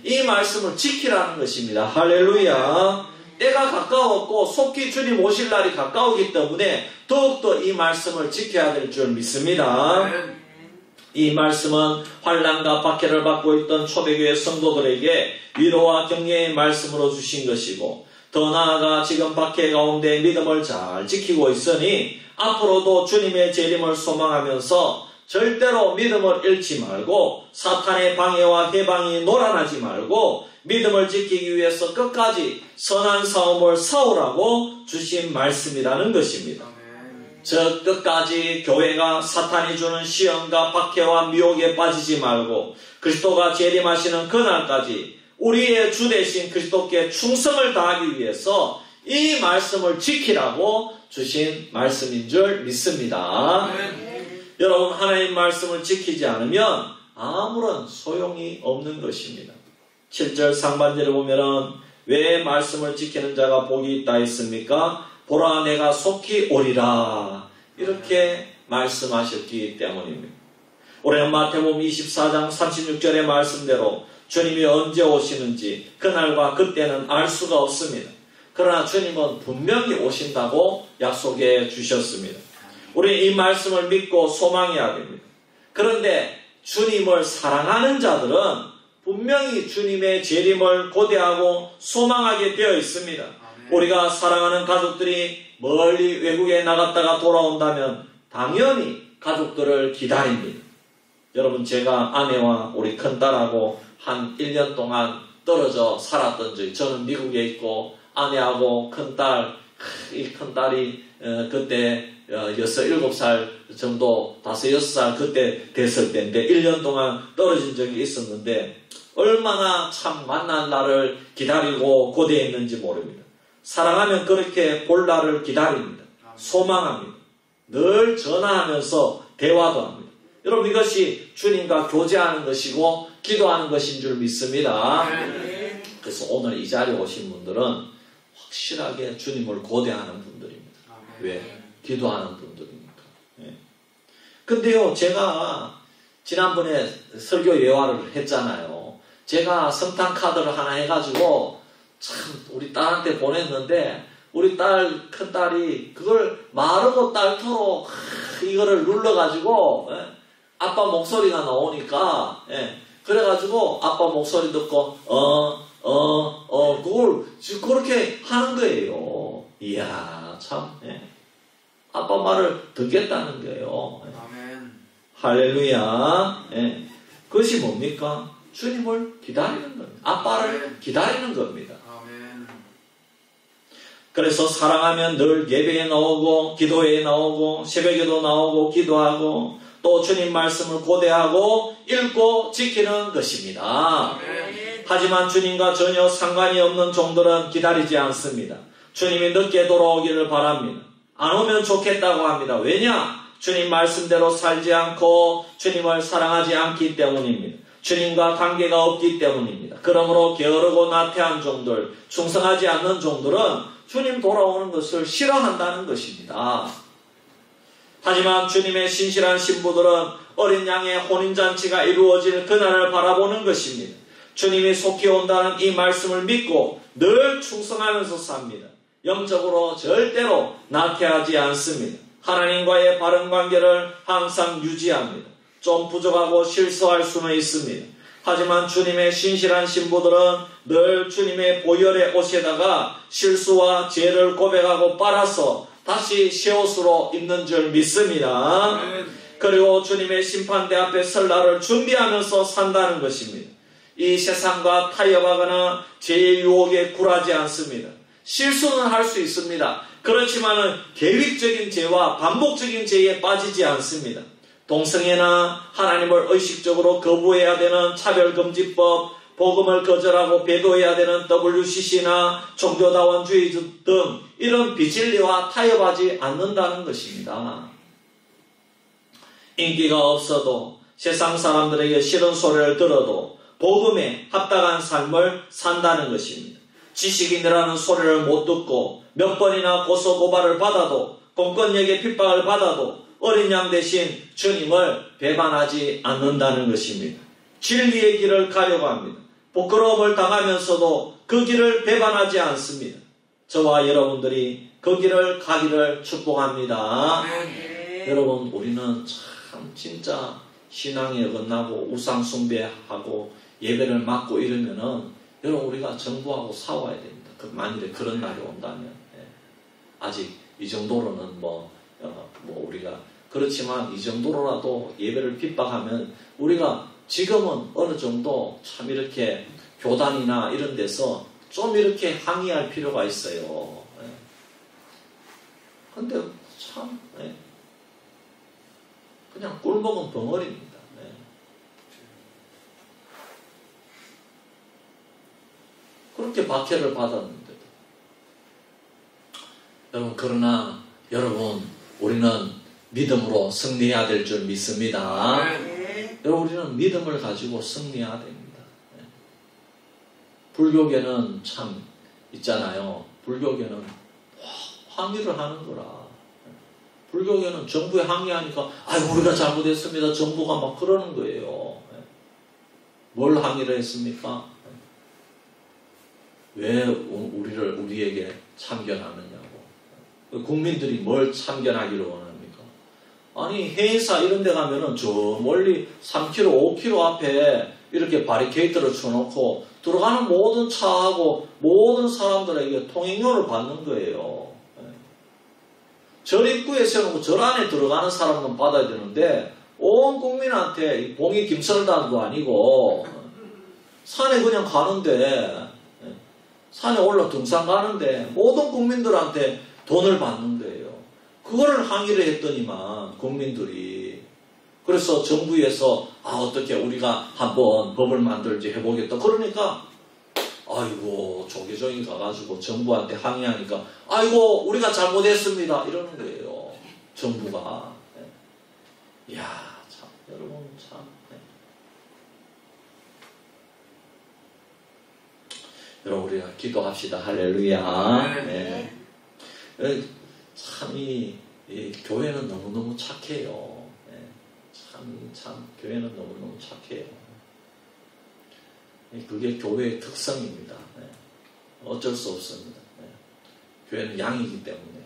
이 말씀을 지키라는 것입니다. 할렐루야. 때가 가까웠고 속히 주님 오실 날이 가까우기 때문에 더욱더 이 말씀을 지켜야 될 줄 믿습니다. 이 말씀은 환난과 박해를 받고 있던 초대교회 성도들에게 위로와 격려의 말씀으로 주신 것이고, 더 나아가 지금 박해 가운데 믿음을 잘 지키고 있으니 앞으로도 주님의 재림을 소망하면서 절대로 믿음을 잃지 말고 사탄의 방해와 해방이 노란하지 말고 믿음을 지키기 위해서 끝까지 선한 싸움을 싸우라고 주신 말씀이라는 것입니다. 저 끝까지 교회가 사탄이 주는 시험과 박해와 미혹에 빠지지 말고 그리스도가 재림하시는 그날까지 우리의 주 되신 그리스도께 충성을 다하기 위해서 이 말씀을 지키라고 주신 말씀인 줄 믿습니다. 여러분, 하나님 말씀을 지키지 않으면 아무런 소용이 없는 것입니다. 7절 상반절에 보면은 왜 말씀을 지키는 자가 복이 있다 했습니까? 보라, 내가 속히 오리라, 이렇게 말씀하셨기 때문입니다. 올해 마태복음 24장 36절의 말씀대로 주님이 언제 오시는지 그날과 그때는 알 수가 없습니다. 그러나 주님은 분명히 오신다고 약속해 주셨습니다. 우리 이 말씀을 믿고 소망해야 됩니다. 그런데 주님을 사랑하는 자들은 분명히 주님의 재림을 고대하고 소망하게 되어 있습니다. 우리가 사랑하는 가족들이 멀리 외국에 나갔다가 돌아온다면 당연히 가족들을 기다립니다. 여러분, 제가 아내와 우리 큰딸하고 한 1년 동안 떨어져 살았던 적이, 저는 미국에 있고 아내하고 큰딸, 이 큰딸이 그때 6, 7살 정도, 5, 6살 그때 됐을 때인데 1년 동안 떨어진 적이 있었는데 얼마나 참 만난 날을 기다리고 고대했는지 모릅니다. 사랑하면 그렇게 볼 날을 기다립니다. 소망합니다. 늘 전화하면서 대화도 합니다. 여러분, 이것이 주님과 교제하는 것이고 기도하는 것인 줄 믿습니다. 그래서 오늘 이 자리에 오신 분들은 확실하게 주님을 고대하는 분들입니다. 왜? 기도하는 분들이니까. 근데요, 제가 지난번에 설교 예화를 했잖아요. 제가 성탄 카드를 하나 해가지고 참 우리 딸한테 보냈는데 우리 딸, 큰딸이 그걸 마르고 딸토록 이거를 눌러가지고 아빠 목소리가 나오니까 그래가지고 아빠 목소리 듣고 그걸 그렇게 하는 거예요. 이야, 참 아빠 말을 듣겠다는 거예요. 아멘. 할렐루야. 그것이 뭡니까? 주님을 기다리는 겁니다. 아빠를 기다리는 겁니다. 아멘. 그래서 사랑하면 늘 예배에 나오고 기도회에 나오고 새벽에도 나오고 기도하고 또 주님 말씀을 고대하고 읽고 지키는 것입니다. 아멘. 하지만 주님과 전혀 상관이 없는 종들은 기다리지 않습니다. 주님이 늦게 돌아오기를 바랍니다. 안 오면 좋겠다고 합니다. 왜냐? 주님 말씀대로 살지 않고 주님을 사랑하지 않기 때문입니다. 주님과 관계가 없기 때문입니다. 그러므로 게으르고 나태한 종들, 충성하지 않는 종들은 주님 돌아오는 것을 싫어한다는 것입니다. 하지만 주님의 신실한 신부들은 어린 양의 혼인잔치가 이루어질 그날을 바라보는 것입니다. 주님이 속히 온다는 이 말씀을 믿고 늘 충성하면서 삽니다. 영적으로 절대로 나태하지 않습니다. 하나님과의 바른 관계를 항상 유지합니다. 좀 부족하고 실수할 수는 있습니다. 하지만 주님의 신실한 신부들은 늘 주님의 보혈의 옷에다가 실수와 죄를 고백하고 빨아서 다시 새 옷으로 입는 줄 믿습니다. 그리고 주님의 심판대 앞에 설 날을 준비하면서 산다는 것입니다. 이 세상과 타협하거나 죄의 유혹에 굴하지 않습니다. 실수는 할 수 있습니다. 그렇지만은 계획적인 죄와 반복적인 죄에 빠지지 않습니다. 동성애나 하나님을 의식적으로 거부해야 되는 차별금지법, 복음을 거절하고 배도해야 되는 WCC나 종교다원주의 등 이런 비진리와 타협하지 않는다는 것입니다. 인기가 없어도 세상 사람들에게 싫은 소리를 들어도 복음에 합당한 삶을 산다는 것입니다. 지식인이라는 소리를 못 듣고 몇 번이나 고소고발을 받아도 공권력의 핍박을 받아도 어린 양 대신 주님을 배반하지 않는다는 것입니다. 진리의 길을 가려고 합니다. 부끄러움을 당하면서도 그 길을 배반하지 않습니다. 저와 여러분들이 그 길을 가기를 축복합니다. 여러분, 우리는 참 진짜 신앙에 어긋나고 우상 숭배하고 예배를 맡고 이러면은 여러분, 우리가 정부하고 싸워야 됩니다. 만일에 그런 날이 온다면. 아직 이 정도로는 우리가 그렇지만 이 정도로라도 예배를 핍박하면 우리가 지금은 어느 정도 참 이렇게 교단이나 이런 데서 좀 이렇게 항의할 필요가 있어요. 근데 참 그냥 꿀먹은 벙어리입니다. 그렇게 박해를 받았는데도. 여러분, 그러나 여러분, 우리는 믿음으로 승리해야 될 줄 믿습니다. 여러분, 우리는 믿음을 가지고 승리해야 됩니다. 불교계는 참 있잖아요. 불교계는 항의를 하는 거라. 불교계는 정부에 항의하니까 우리가 잘못했습니다. 정부가 막 그러는 거예요. 뭘 항의를 했습니까? 왜 우리에게 참견하느냐고. 국민들이 뭘 참견하기를 원합니까? 아니 해인사 이런 데 가면은 저 멀리 3km, 5km 앞에 이렇게 바리케이트를 쳐놓고 들어가는 모든 차하고 모든 사람들에게 통행료를 받는 거예요. 절 입구에 세우고 절 안에 들어가는 사람은 받아야 되는데 온 국민한테 봉이 김설단도 아니고 산에 그냥 가는데 산에 올라 등산 가는데 모든 국민들한테 돈을 받는 거예요. 그거를 항의를 했더니만 국민들이 그래서 정부에서 어떻게 우리가 한번 법을 만들지 해보겠다. 그러니까 아이고 조계종이 가가지고 정부한테 항의하니까 아이고 우리가 잘못했습니다 이러는 거예요. 정부가. 이야 참 여러분 참. 여러분 우리가 기도합시다. 할렐루야. 네. 참 이 교회는 너무너무 착해요. 참 교회는 너무너무 착해요. 그게 교회의 특성입니다. 어쩔 수 없습니다. 교회는 양이기 때문에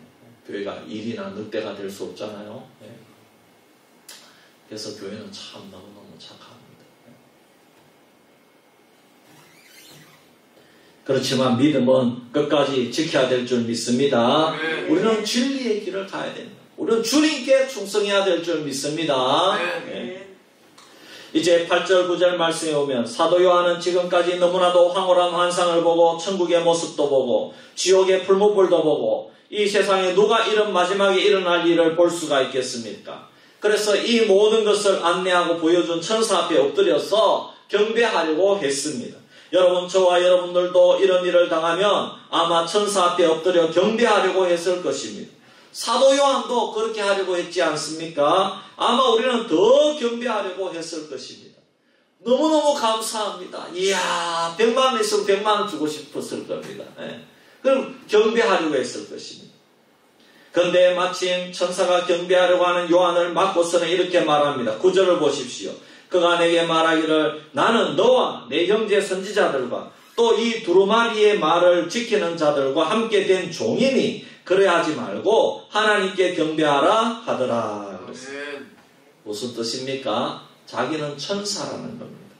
교회가 일이나 늑대가 될 수 없잖아요. 그래서 교회는 참 너무너무 착합니다. 그렇지만 믿음은 끝까지 지켜야 될 줄 믿습니다. 우리는 진리의 길을 가야 됩니다. 우리는 주님께 충성해야 될 줄 믿습니다. 이제 8절 9절 말씀에 오면 사도 요한은 지금까지 너무나도 황홀한 환상을 보고 천국의 모습도 보고 지옥의 풀무불도 보고 이 세상에 누가 이런 마지막에 일어날 일을 볼 수가 있겠습니까? 그래서 이 모든 것을 안내하고 보여준 천사 앞에 엎드려서 경배하려고 했습니다. 여러분 저와 여러분들도 이런 일을 당하면 아마 천사 앞에 엎드려 경배하려고 했을 것입니다. 사도 요한도 그렇게 하려고 했지 않습니까? 아마 우리는 더 경배하려고 했을 것입니다. 너무너무 감사합니다. 이야 100만 있으면 100만 주고 싶었을 겁니다. 그럼 경배하려고 했을 것입니다. 그런데 마침 천사가 경배하려고 하는 요한을 막고서는 이렇게 말합니다. 9절을 보십시오. 그가 내게 말하기를 나는 너와 내 형제 선지자들과 또 이 두루마리의 말을 지키는 자들과 함께 된 종이니 그래하지 말고 하나님께 경배하라 하더라. 무슨 뜻입니까? 자기는 천사라는 겁니다.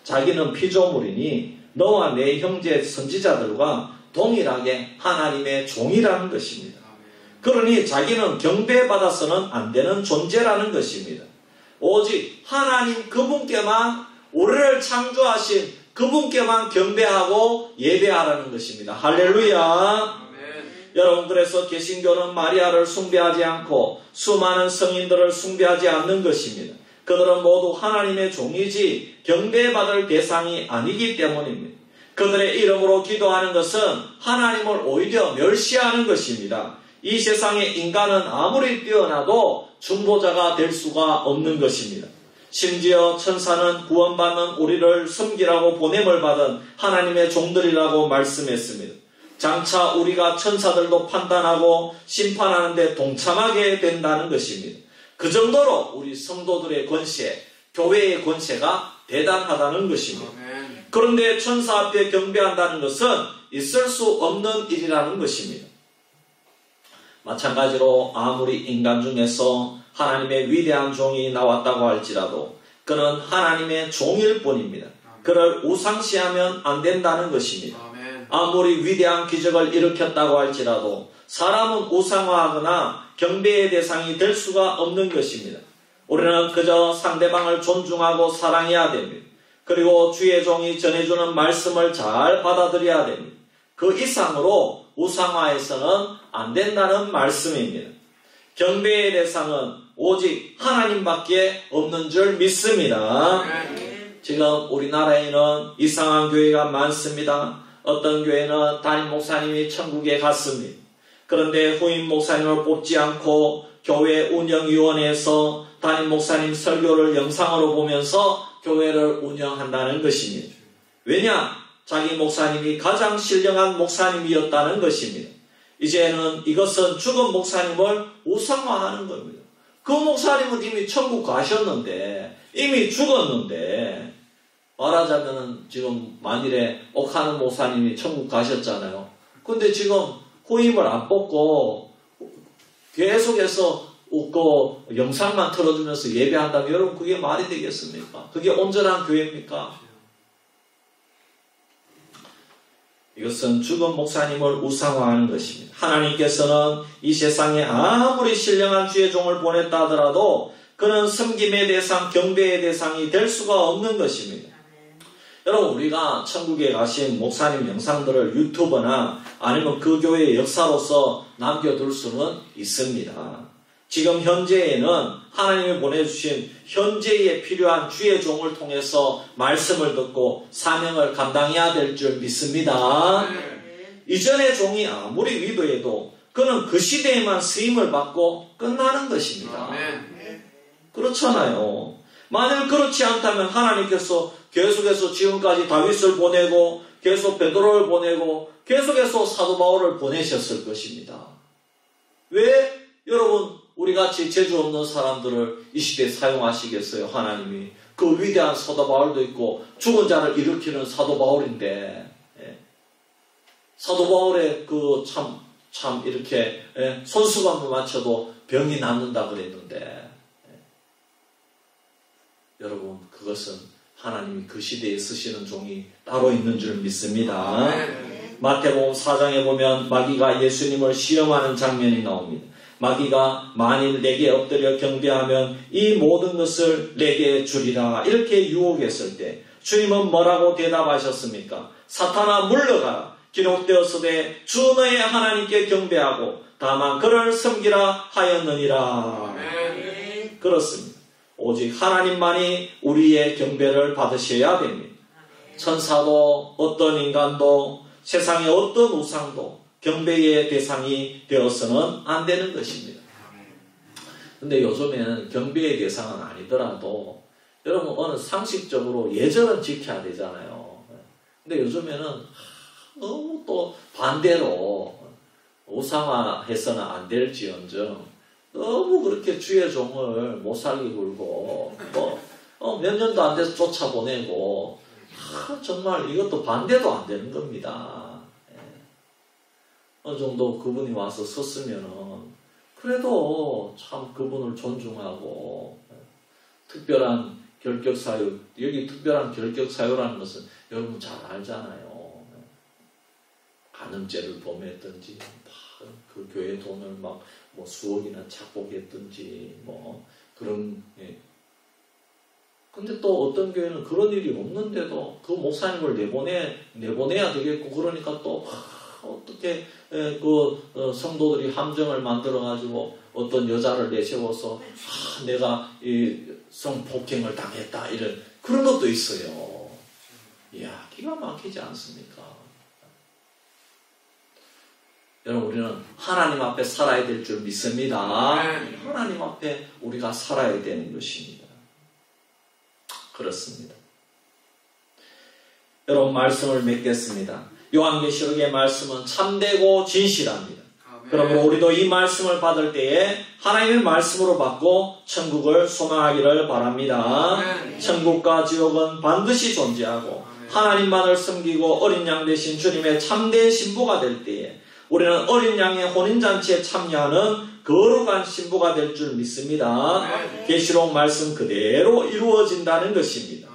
자기는 피조물이니 너와 내 형제 선지자들과 동일하게 하나님의 종이라는 것입니다. 그러니 자기는 경배받아서는 안 되는 존재라는 것입니다. 오직 하나님 그분께만 우리를 창조하신 그분께만 경배하고 예배하라는 것입니다. 할렐루야. 여러분 그래서 개신교는 마리아를 숭배하지 않고 수많은 성인들을 숭배하지 않는 것입니다. 그들은 모두 하나님의 종이지 경배받을 대상이 아니기 때문입니다. 그들의 이름으로 기도하는 것은 하나님을 오히려 멸시하는 것입니다. 이 세상의 인간은 아무리 뛰어나도 중보자가 될 수가 없는 것입니다. 심지어 천사는 구원받는 우리를 섬기라고 보냄을 받은 하나님의 종들이라고 말씀했습니다. 장차 우리가 천사들도 판단하고 심판하는 데 동참하게 된다는 것입니다. 그 정도로 우리 성도들의 권세, 교회의 권세가 대단하다는 것입니다. 그런데 천사 앞에 경배한다는 것은 있을 수 없는 일이라는 것입니다. 마찬가지로 아무리 인간 중에서 하나님의 위대한 종이 나왔다고 할지라도 그는 하나님의 종일 뿐입니다. 그를 우상시하면 안 된다는 것입니다. 아무리 위대한 기적을 일으켰다고 할지라도 사람은 우상화하거나 경배의 대상이 될 수가 없는 것입니다. 우리는 그저 상대방을 존중하고 사랑해야 됩니다. 그리고 주의 종이 전해주는 말씀을 잘 받아들여야 됩니다. 그 이상으로 우상화해서는 안 된다는 말씀입니다. 경배의 대상은 오직 하나님밖에 없는 줄 믿습니다. 지금 우리나라에는 이상한 교회가 많습니다. 어떤 교회는 담임 목사님이 천국에 갔습니다. 그런데 후임 목사님을 뽑지 않고 교회 운영위원회에서 담임 목사님 설교를 영상으로 보면서 교회를 운영한다는 것입니다. 왜냐? 자기 목사님이 가장 신령한 목사님이었다는 것입니다. 이제는 이것은 죽은 목사님을 우상화하는 겁니다. 그 목사님은 이미 천국 가셨는데, 이미 죽었는데, 말하자면 지금 만일에 옥하는 목사님이 천국 가셨잖아요. 근데 지금 후임을 안 뽑고 계속해서 영상만 틀어주면서 예배한다면 여러분 그게 말이 되겠습니까? 그게 온전한 교회입니까? 이것은 죽은 목사님을 우상화하는 것입니다. 하나님께서는 이 세상에 아무리 신령한 주의 종을 보냈다 하더라도 그는 섬김의 대상, 경배의 대상이 될 수가 없는 것입니다. 여러분 우리가 천국에 가신 목사님 영상들을 유튜브나 아니면 그 교회의 역사로서 남겨둘 수는 있습니다. 지금 현재에는 하나님이 보내주신 현재에 필요한 주의 종을 통해서 말씀을 듣고 사명을 감당해야 될 줄 믿습니다. 이전의 종이 아무리 위도해도 그는 그 시대에만 쓰임을 받고 끝나는 것입니다. 그렇잖아요. 만일 그렇지 않다면 하나님께서 계속해서 지금까지 다윗을 보내고 계속 베드로를 보내고 계속해서 사도 바울을 보내셨을 것입니다. 왜 여러분 우리같이 재주 없는 사람들을 이 시대에 사용하시겠어요? 하나님이 그 위대한 사도 바울도 있고 죽은 자를 일으키는 사도 바울인데 사도 바울의 그 참 이렇게 손수건을 맞춰도 병이 낫는다 그랬는데 여러분 그것은 하나님이 그 시대에 쓰시는 종이 따로 있는 줄 믿습니다. 마태복음 4장에 보면 마귀가 예수님을 시험하는 장면이 나옵니다. 마귀가 만일 내게 엎드려 경배하면 이 모든 것을 내게 주리라 이렇게 유혹했을 때 주님은 뭐라고 대답하셨습니까? 사탄아 물러가라. 기록되었으되 주 너의 하나님께 경배하고 다만 그를 섬기라 하였느니라. 그렇습니다. 오직 하나님만이 우리의 경배를 받으셔야 됩니다. 천사도 어떤 인간도 세상의 어떤 우상도 경배의 대상이 되어서는 안 되는 것입니다. 근데 요즘에는 경배의 대상은 아니더라도 여러분 어느 상식적으로 예절은 지켜야 되잖아요. 근데 요즘에는 너무 또 반대로 우상화해서는 안 될지언정 너무 그렇게 주의 종을 못 살게 굴고 몇 년도 안 돼서 쫓아보내고 정말 이것도 반대도 안 되는 겁니다. 어느 정도 그분이 와서 섰으면은 그래도 참 그분을 존중하고 특별한 결격사유, 여기 특별한 결격사유라는 것은 여러분 잘 알잖아요. 간음죄를 범했든지 그 교회 돈을 막 수억이나 착복했든지 그런 근데 또 어떤 교회는 그런 일이 없는데도 그 목사님을 내보내야 되겠고 그러니까 또 어떻게 성도들이 함정을 만들어가지고 어떤 여자를 내세워서 내가 이 성폭행을 당했다 이런 그런 것도 있어요. 이야 기가 막히지 않습니까? 여러분 우리는 하나님 앞에 살아야 될 줄 믿습니다. 하나님 앞에 우리가 살아야 되는 것입니다. 그렇습니다. 여러분 말씀을 맺겠습니다. 요한계시록의 말씀은 참되고 진실합니다. 그러므로 우리도 이 말씀을 받을 때에 하나님의 말씀으로 받고 천국을 소망하기를 바랍니다. 천국과 지옥은 반드시 존재하고 하나님만을 섬기고 어린 양 되신 주님의 참된 신부가 될 때에 우리는 어린 양의 혼인잔치에 참여하는 거룩한 신부가 될 줄 믿습니다. 계시록 말씀 그대로 이루어진다는 것입니다.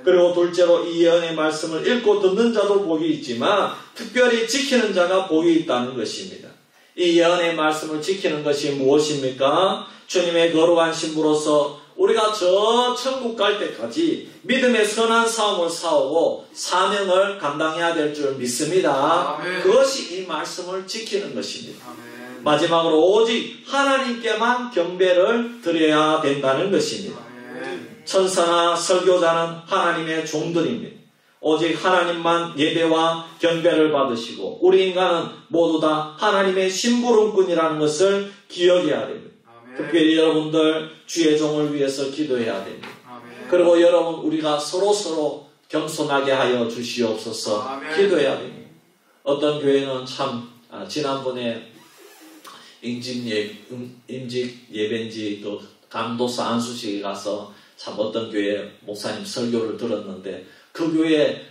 그리고 둘째로 이 예언의 말씀을 읽고 듣는 자도 복이 있지만 특별히 지키는 자가 복이 있다는 것입니다. 이 예언의 말씀을 지키는 것이 무엇입니까? 주님의 거룩한 신부로서 우리가 저 천국 갈 때까지 믿음의 선한 싸움을 싸우고 사명을 감당해야 될 줄 믿습니다. 그것이 이 말씀을 지키는 것입니다. 마지막으로 오직 하나님께만 경배를 드려야 된다는 것입니다. 천사나 설교자는 하나님의 종들입니다. 오직 하나님만 예배와 경배를 받으시고 우리 인간은 모두 다 하나님의 심부름꾼이라는 것을 기억해야 됩니다. 특별히 여러분들 주의 종을 위해서 기도해야 됩니다. 그리고 여러분 우리가 서로 겸손하게 하여 주시옵소서 기도해야 됩니다. 어떤 교회는 참 지난번에 임직 예배인지 또 감도사 안수식에 가서 참 어떤 교회 목사님 설교를 들었는데 그 교회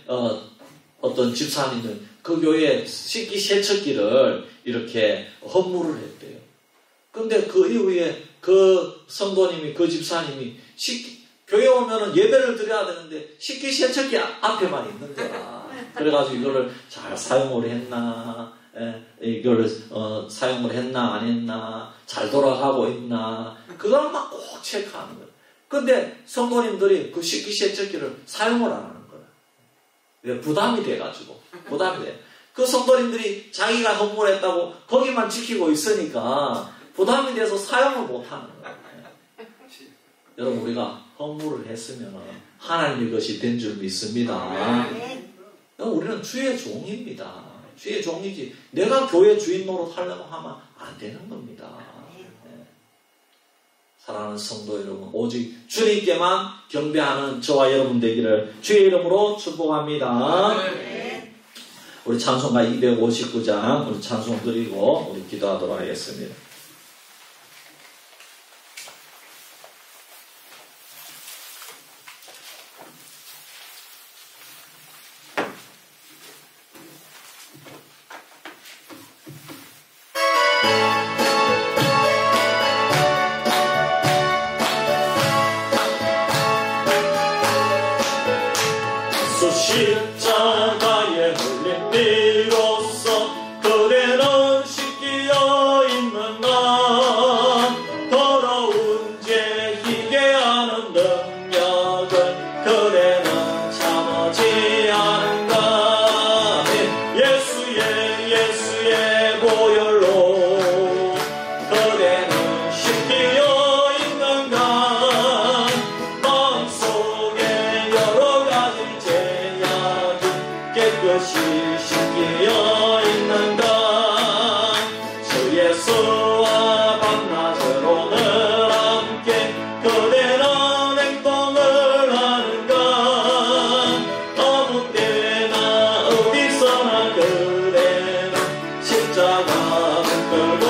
어떤 집사님은 그 교회 식기 세척기를 이렇게 헌물을 했대요. 근데 그 이후에 그 성도님이, 그 집사님이 교회 오면은 예배를 드려야 되는데 식기세척기 앞에만 있는 거야. 그래가지고 이거를 잘 사용을 했나, 이걸 사용을 했나 안 했나, 잘 돌아가고 있나, 그걸 막 꼭 체크하는 거야. 근데 성도님들이 그 식기세척기를 사용을 안 하는 거야. 왜? 부담이 돼가지고. 부담이 돼. 그 성도님들이 자기가 헌물을 했다고 거기만 지키고 있으니까 부담이 돼서 사용을 못 하는 거야. 여러분, 우리가 헌물을 했으면 하나님의 것이 된 줄 믿습니다. 우리는 주의 종입니다. 주의 종이지 내가 교회 주인 노릇하려고 하면 안 되는 겁니다. 사랑하는 성도 여러분, 오직 주님께만 경배하는 저와 여러분 되기를 주의 이름으로 축복합니다. 우리 찬송가 259장 우리 찬송 드리고 우리 기도하도록 하겠습니다. 십자가에 흘린 피로써 그대는 씻기어 있는가. 더러운 죄 희게 하는 능력을 그대는 참지 않은가. 예수의 보혈로 그대는 씻기어 있는가. 마음속에 여러 가지 깨끗이 씻기어 있는가. 주 예수와 밤낮으로는 함께 그대는 행동을 하는가. 아무 때나 어디서나 그대는 십자가 붙들고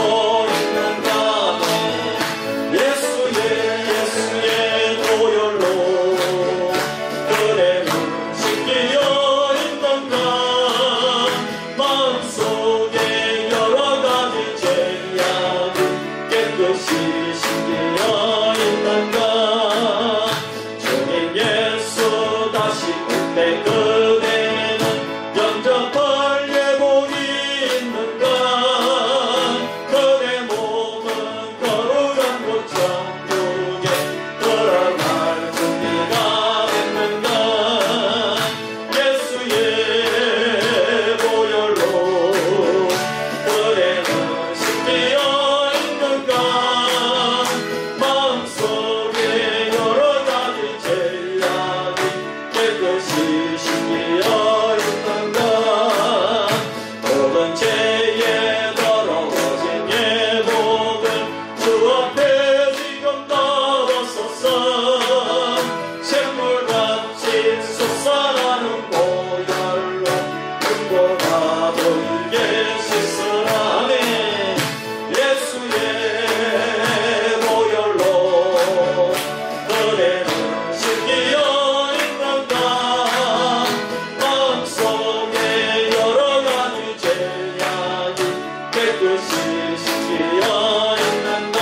있는가. 예수의 보혈로 그대는 씻기어 마음속에 여러 가지 죄악이 깨끗이 씻기어 있는가. 주님 예수 다시 올 때 그대는 영접할 예복이 있는가. 그대 몸은 거룩한 곳 천국에 들어갈 준비가 됐는가. 예수의 보혈로 그대는 씻기어 있는가. 마음속에 여러 가지 죄악이 깨끗이 씻기어 있는가. 모든 죄에 더러워진 예복을 주 앞에 지금 넣었소서. 샘물같이 솟아나는 보혈로 눈보다 보이게 씻으라네. 예수의 보혈로 그대는 씻기어 있는가. 마음속에 여러 가지 죄악이 깨끗이 씻기어 있는가.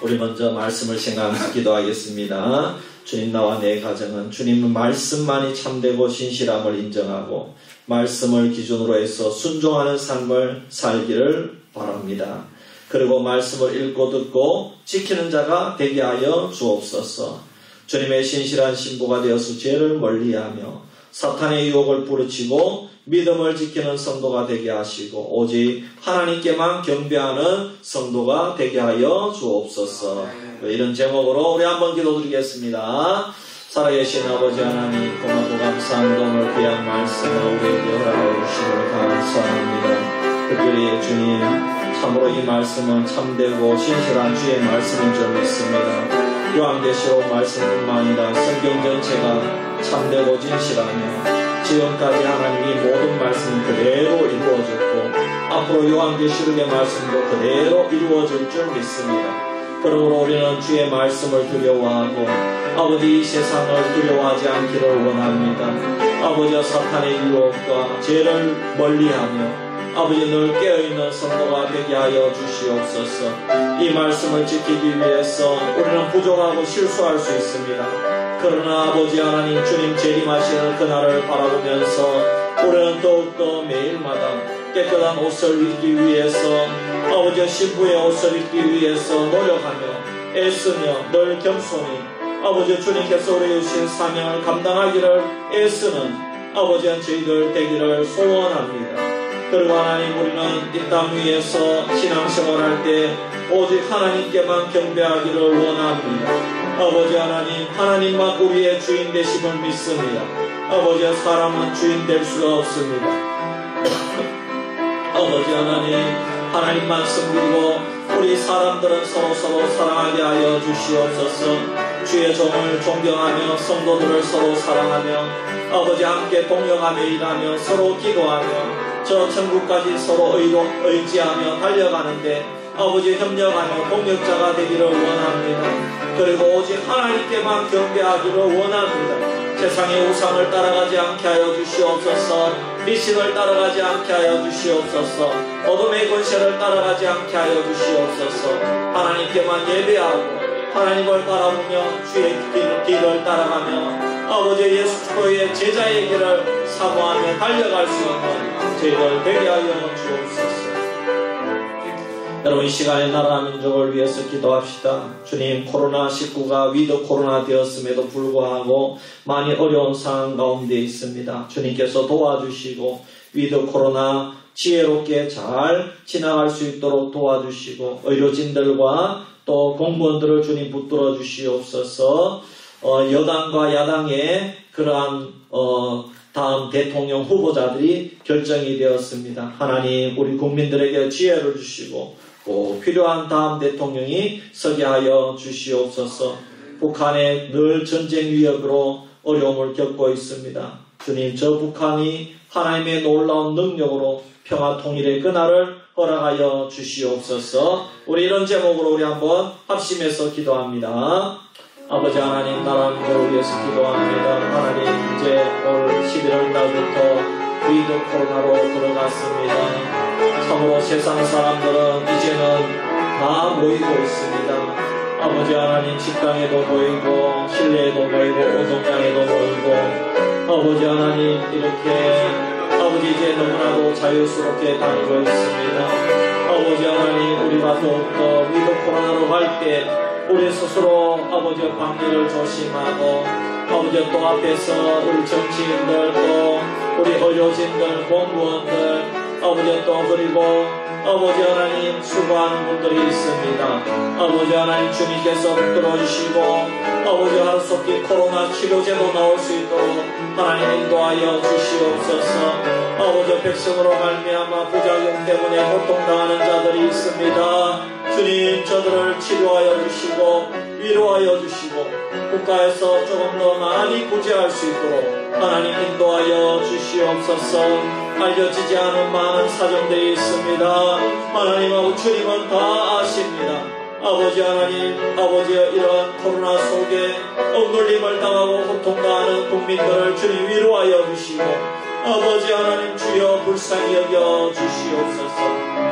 우리 먼저 말씀을 생각하며 기도하겠습니다. 주님, 나와 내 가정은 주님의 말씀만이 참되고 신실함을 인정하고 말씀을 기준으로 해서 순종하는 삶을 살기를 바랍니다. 그리고 말씀을 읽고 듣고 지키는 자가 되게 하여 주옵소서. 주님의 신실한 신부가 되어서 죄를 멀리하며 사탄의 유혹을 부르치고 믿음을 지키는 성도가 되게 하시고 오직 하나님께만 경배하는 성도가 되게 하여 주옵소서. 이런 제목으로 우리 한번 기도드리겠습니다. 살아계신 아버지 하나님, 고맙고 감사합니다. 오늘 귀한 말씀을 우리에게 허락해 주시므로 감사합니다. 특별히 주님, 참으로 이 말씀은 참되고 신실한 주의 말씀인 줄 믿습니다. 요한계시록 말씀뿐만 아니라 성경 전체가 참되고 진실하며 지금까지 하나님이 모든 말씀이 그대로 이루어졌고 앞으로 요한계시록의 말씀도 그대로 이루어질 줄 믿습니다. 그러므로 우리는 주의 말씀을 두려워하고 아버지 이 세상을 두려워하지 않기를 원합니다. 아버지와 사탄의 유혹과 죄를 멀리하며 아버지 늘 깨어있는 성도가 되게 하여 주시옵소서. 이 말씀을 지키기 위해서 우리는 부족하고 실수할 수 있습니다. 그러나 아버지 하나님 주님 재림하시는 그날을 바라보면서 우리는 더욱더 매일마다 깨끗한 옷을 입기 위해서 아버지 신부의 옷을 입기 위해서 노력하며 애쓰며 늘 겸손히 아버지 주님께서 우리에게 주신 사명을 감당하기를 애쓰는 아버지 저희들 되기를 소원합니다. 그리고 하나님 우리는 이 땅 위에서 신앙생활할 때 오직 하나님께만 경배하기를 원합니다. 아버지 하나님 하나님만 우리의 주인 되심을 믿습니다. 아버지 사람은 주인 될 수가 없습니다. 아버지 하나님 하나님만 섬기고 우리 사람들은 서로 사랑하게 하여 주시옵소서. 주의 종을 존경하며 성도들을 서로 사랑하며 아버지 함께 동역하며 일하며 서로 기도하며 저 천국까지 서로 의지하며 달려가는데 아버지 협력하며 동역자가 되기를 원합니다. 그리고 오직 하나님께만 경배하기를 원합니다. 세상의 우상을 따라가지 않게 하여 주시옵소서. 미신을 따라가지 않게 하여 주시옵소서. 어둠의 권세를 따라가지 않게 하여 주시옵소서. 하나님께만 예배하고 하나님을 바라보며 주의 길을 따라가며 아버지 예수 그리스도의 제자의 길을 사모하며 달려갈 수 있는 저희들 되게 하여 주옵소서. 여러분 이 시간에 나라 민족을 위해서 기도합시다. 주님 코로나19가 위드 코로나 되었음에도 불구하고 많이 어려운 상황 가운데 있습니다. 주님께서 도와주시고 위드 코로나 지혜롭게 잘 지나갈 수 있도록 도와주시고 의료진들과 또 공무원들을 주님 붙들어 주시옵소서. 여당과 야당의 그러한 다음 대통령 후보자들이 결정이 되었습니다. 하나님 우리 국민들에게 지혜를 주시고 꼭 필요한 다음 대통령이 서게 하여 주시옵소서. 북한에 늘 전쟁 위협으로 어려움을 겪고 있습니다. 주님 저 북한이 하나님의 놀라운 능력으로 평화 통일의 그날을 허락하여 주시옵소서. 우리 이런 제목으로 우리 한번 합심해서 기도합니다. 아버지 하나님 나라 민족을 위해서 기도합니다. 하나님 이제 올 11월 달부터 위드 코로나로 들어갔습니다. 참으로 세상 사람들은 이제는 다 모이고 있습니다. 아버지 하나님 직장에도 모이고 실내에도 모이고 운동장에도 모이고 아버지 하나님 이렇게 아버지 이제 너무나도 자유스럽게 다니고 있습니다. 아버지 하나님 우리가 더욱더 위드 코로나로 갈 때 우리 스스로 아버지 방역을 조심하고 아버지 또 앞에서 우리 정치인들 또 우리 의료진들 공무원들 아버지 또 그리고 아버지 하나님 수고하는 분들이 있습니다. 아버지 하나님 주님께서 붙들어주시고 아버지 하루속히 코로나 치료제도 나올 수 있도록 하나님 인도하여 주시옵소서. 아버지 백성으로 말미암아 부작용 때문에 고통당하는 자들이 있습니다. 주님 저들을 치료하여 주시고 위로하여 주시고 국가에서 조금 더 많이 구제할 수 있도록 하나님 인도하여 주시옵소서. 알려지지 않은 많은 사정들이 있습니다. 하나님하고 주님은 다 아십니다. 아버지 하나님 아버지 이러한 코로나 속에 억눌림을 당하고 고통당하는 국민들을 주님 위로하여 주시고 아버지 하나님 주여 불쌍히 여겨 주시옵소서.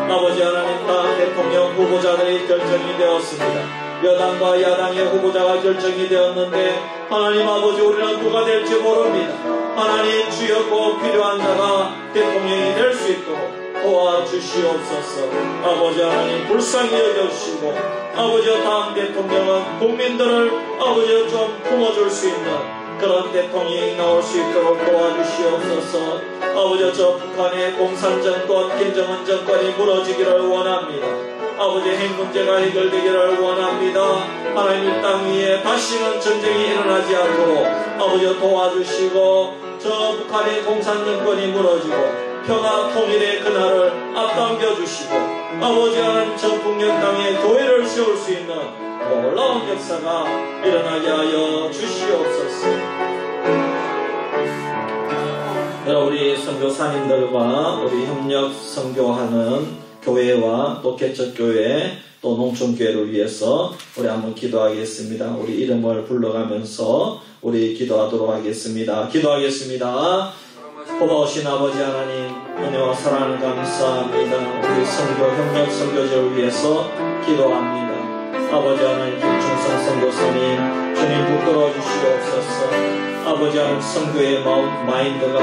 아버지 하나님 다음 대통령 후보자들이 결정이 되었습니다. 여당과 야당의 후보자가 결정이 되었는데 하나님 아버지 우리는 누가 될지 모릅니다. 하나님 주여 꼭 필요한 자가 대통령이 될 수 있도록 도와주시옵소서. 아버지 하나님 불쌍히 여겨주시고 아버지 다음 대통령은 국민들을 아버지 좀 품어줄 수 있는 그런 대통령이 나올 수 있도록 도와주시옵소서. 아버지 저 북한의 공산정권 김정은 정권이 무너지기를 원합니다. 아버지 핵 문제가 해결되기를 원합니다. 하나님 땅 위에 다시는 전쟁이 일어나지 않도록 아버지 도와주시고 저 북한의 공산정권이 무너지고 평화 통일의 그날을 앞당겨 주시고 아버지 하나님 저 북녘 땅에 교회를 세울 수 있는 놀라운 역사가 일어나게 하여 주시옵소서. 우리 선교사님들과 우리 협력 선교하는 교회와 또 개척교회 또 농촌교회를 위해서 우리 한번 기도하겠습니다. 우리 이름을 불러가면서 우리 기도하도록 하겠습니다. 기도하겠습니다. 고마우신 아버지 하나님, 은혜와 사랑을 감사합니다. 우리 선교 협력 선교제를 위해서 기도합니다. 아버지 하나님, 김충성 선교사님, 주님 붙들어 주시옵소서. 아버지 하나님, 선교의 마인드가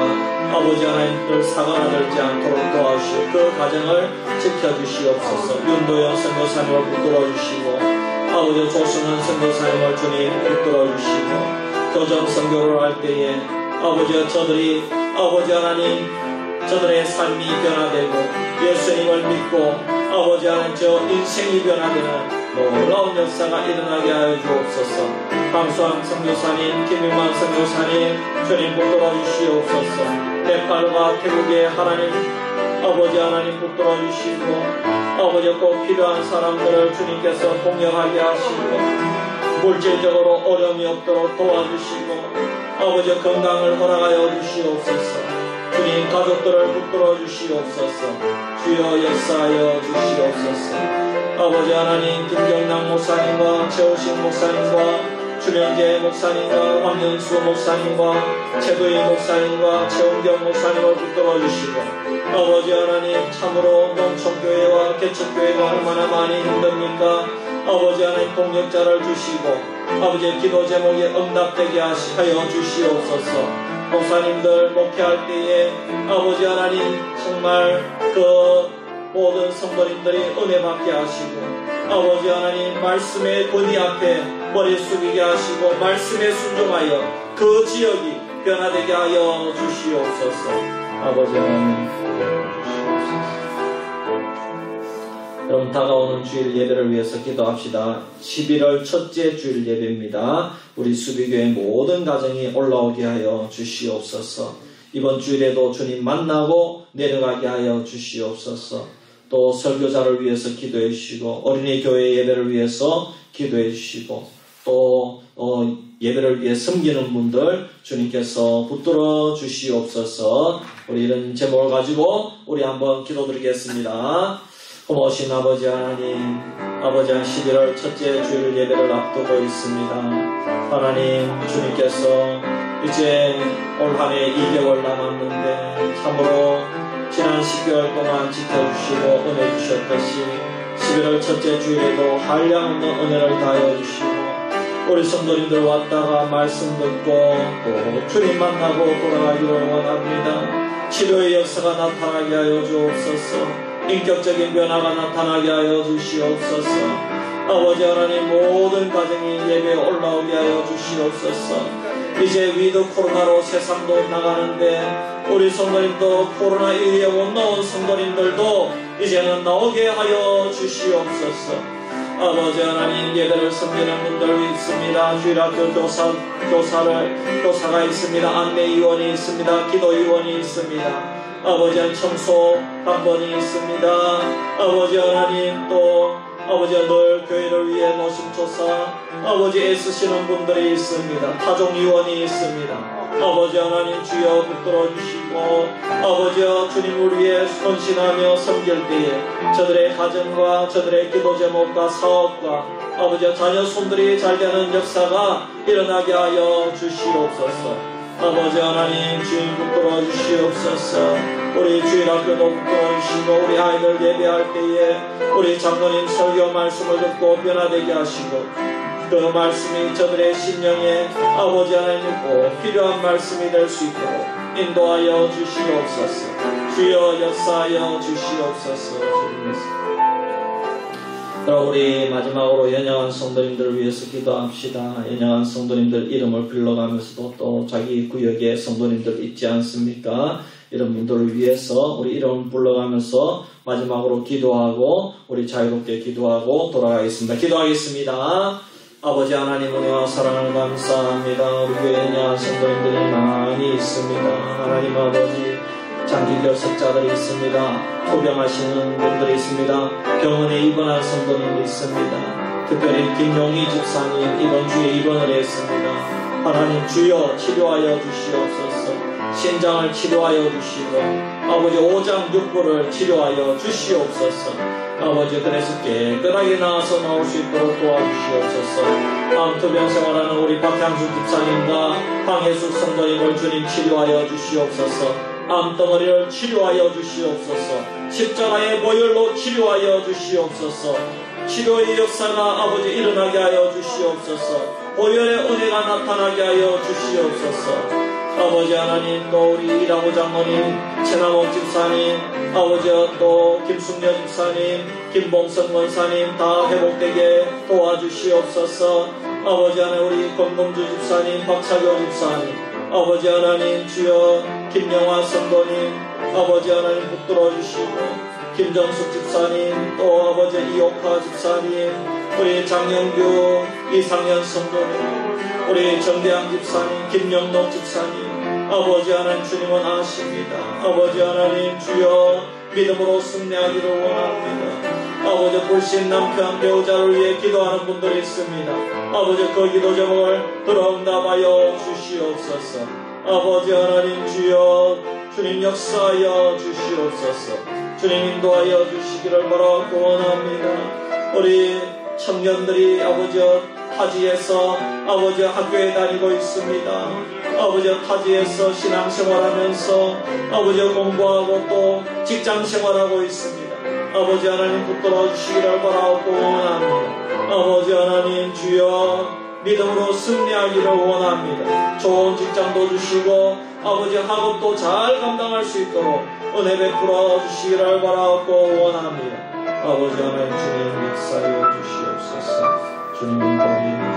아버지 하나님들 사고나 들지 않도록 도와주시고 그 가정을 지켜주시옵소서. 윤도현 선교사님을 붙들어 주시고 아버지 조승은 선교사님을 주님 붙들어 주시고 교정 선교를 할 때에 아버지 저들이 아버지 하나님 저들의 삶이 변화되고 예수님을 믿고 아버지 하나님 저 인생이 변화되는 놀라운 역사가 일어나게 하여 주옵소서. 강수환 선교사님, 김용만 선교사님 주님 붙들어 주시옵소서. 네팔과 태국의 하나님 아버지 하나님 붙들어 주시고 아버지 꼭 필요한 사람들을 주님께서 공경하게 하시고 물질적으로 어려움이 없도록 도와주시고 아버지 건강을 허락하여 주시옵소서. 주님 가족들을 붙들어 주시옵소서. 주여 역사하여 주시옵소서. 아버지 하나님 김경남 목사님과 최우식 목사님과 주명재 목사님과 황현수 목사님과 최도희 목사님과 최은경 목사님을 붙들어 주시고 아버지 하나님 참으로 농촌교회와 개척교회가 얼마나 많이 힘듭니까? 아버지 하나님 동력자를 주시고 아버지의 기도 제목에 응답되게 하여 주시옵소서. 목사님들 목회할 때에 아버지 하나님 정말 그 모든 성도님들이 은혜 받게 하시고 아버지 하나님 말씀의 권위 앞에 머리 숙이게 하시고 말씀에 순종하여 그 지역이 변화되게 하여 주시옵소서. 아버지 하나님 여러분 다가오는 주일 예배를 위해서 기도합시다. 11월 첫째 주일 예배입니다. 우리 수비교회 모든 가정이 올라오게 하여 주시옵소서. 이번 주일에도 주님 만나고 내려가게 하여 주시옵소서. 또 설교자를 위해서 기도해 주시고 어린이 교회 예배를 위해서 기도해 주시고 또 예배를 위해 섬기는 분들 주님께서 붙들어 주시옵소서. 우리 이런 제목을 가지고 우리 한번 기도드리겠습니다. 고마우신 아버지 하나님, 아버지 한 11월 첫째 주일 예배를 앞두고 있습니다. 하나님 주님께서 이제 올 한 해 2개월 남았는데 참으로 지난 10개월 동안 지켜주시고 은혜 주셨듯이 11월 첫째 주일에도 한량없는 은혜를 다하여 주시고 우리 성도님들 왔다가 말씀 듣고 또 주님 만나고 돌아가기를 원합니다. 치료의 역사가 나타나게 하여 주옵소서. 인격적인 변화가 나타나게 하여 주시옵소서. 아버지 하나님 모든 가정이 예배에 올라오게 하여 주시옵소서. 이제 위드 코로나로 세상도 나가는데 우리 성도님도 코로나 이후에 못 나온 성도님들도 이제는 나오게 하여 주시옵소서. 아버지 하나님 예배를 섬기는 분들 있습니다. 주일학교 교사가 있습니다. 안내위원이 있습니다. 기도위원이 있습니다. 아버지 하나님 청소 당번이 있습니다. 아버지 하나님 또 아버지 늘 교회를 위해 노심초사 아버지 애쓰시는 분들이 있습니다. 타종위원이 있습니다. 아버지 하나님 주여 붙들어 주시고 아버지 주님을 위해 헌신하며 섬길 때에 저들의 가정과 저들의 기도 제목과 사업과 아버지 자녀 손들이 잘되는 역사가 일어나게 하여 주시옵소서. 아버지 하나님 주님 붙들어 주시옵소서. 우리 주일학교도 붙들어 주시고 우리 아이들 예배할 때에 우리 장로님 설교 말씀을 듣고 변화되게 하시고 그 말씀이 저들의 심령에 아버지 하나님 꼭 필요한 말씀이 될 수 있도록 인도하여 주시옵소서. 주여 역사하여 주시옵소서. 그럼 우리 마지막으로 연약한 성도님들을 위해서 기도합시다. 연약한 성도님들 이름을 불러가면서도 또 자기 구역에 성도님들 있지 않습니까? 이런 분들을 위해서 우리 이름을 불러가면서 마지막으로 기도하고 우리 자유롭게 기도하고 돌아가겠습니다. 기도하겠습니다. 아버지 하나님 은혜와 사랑을 감사합니다. 우리 교회 연약한 성도님들이 많이 있습니다. 하나님 아버지 장기 결석자들이 있습니다. 토병하시는 분들이 있습니다. 병원에 입원한 성도님이 있습니다. 특별히 김용희 집사님 이번 주에 입원을 했습니다. 하나님 주여 치료하여 주시옵소서. 신장을 치료하여 주시고 아버지 오장 육부를 치료하여 주시옵소서. 아버지 그래서 깨끗하게 나와서 나올 수 있도록 도와주시옵소서. 암투병 생활하는 우리 박향수 집사님과 황혜숙 성도님을 주님 치료하여 주시옵소서. 암덩어리를 치료하여 주시옵소서. 십자가의 보혈로 치료하여 주시옵소서. 치료의 역사가 아버지 일어나게 하여 주시옵소서. 보혈의 은혜가 나타나게 하여 주시옵소서. 아버지 하나님, 또 우리 이라고 장로님, 최남옥 집사님, 아버지 또 김숙녀 집사님, 김봉선 원사님 다 회복되게 도와주시옵소서. 아버지 하나님, 우리 권금주 집사님, 박차교 집사님, 아버지 하나님, 주여 김영화 성도님, 아버지 하나님 붙들어 주시고, 김정숙 집사님, 또 아버지 이옥화 집사님, 우리 장영규 이상현 성도님, 우리 정대양 집사님, 김영록 집사님, 아버지 하나님, 주님은 아십니다. 아버지 하나님, 주여 믿음으로 승리하기를 원합니다. 아버지 불신 남편 배우자를 위해 기도하는 분들이 있습니다. 아버지 그 기도 제목을 들어응답하여 주시옵소서. 아버지 하나님, 주여 주님 역사하여 주시옵소서. 주님 인도하여 주시기를 바라고 원합니다. 우리 청년들이 아버지 타지에서 아버지 학교에 다니고 있습니다. 아버지 타지에서 신앙생활하면서 아버지 공부하고 또 직장생활하고 있습니다. 아버지 하나님 붙들어 주시기를 바라고 원합니다. 아버지 하나님, 주여 믿음으로 승리하기를 원합니다. 좋은 직장도 주시고 아버지 학업도 잘 감당할 수 있도록 은혜 베풀어 주시기를 바라고 원합니다. 아버지 하나님, 주님 역사하여 주시옵소서. 주님 인도하여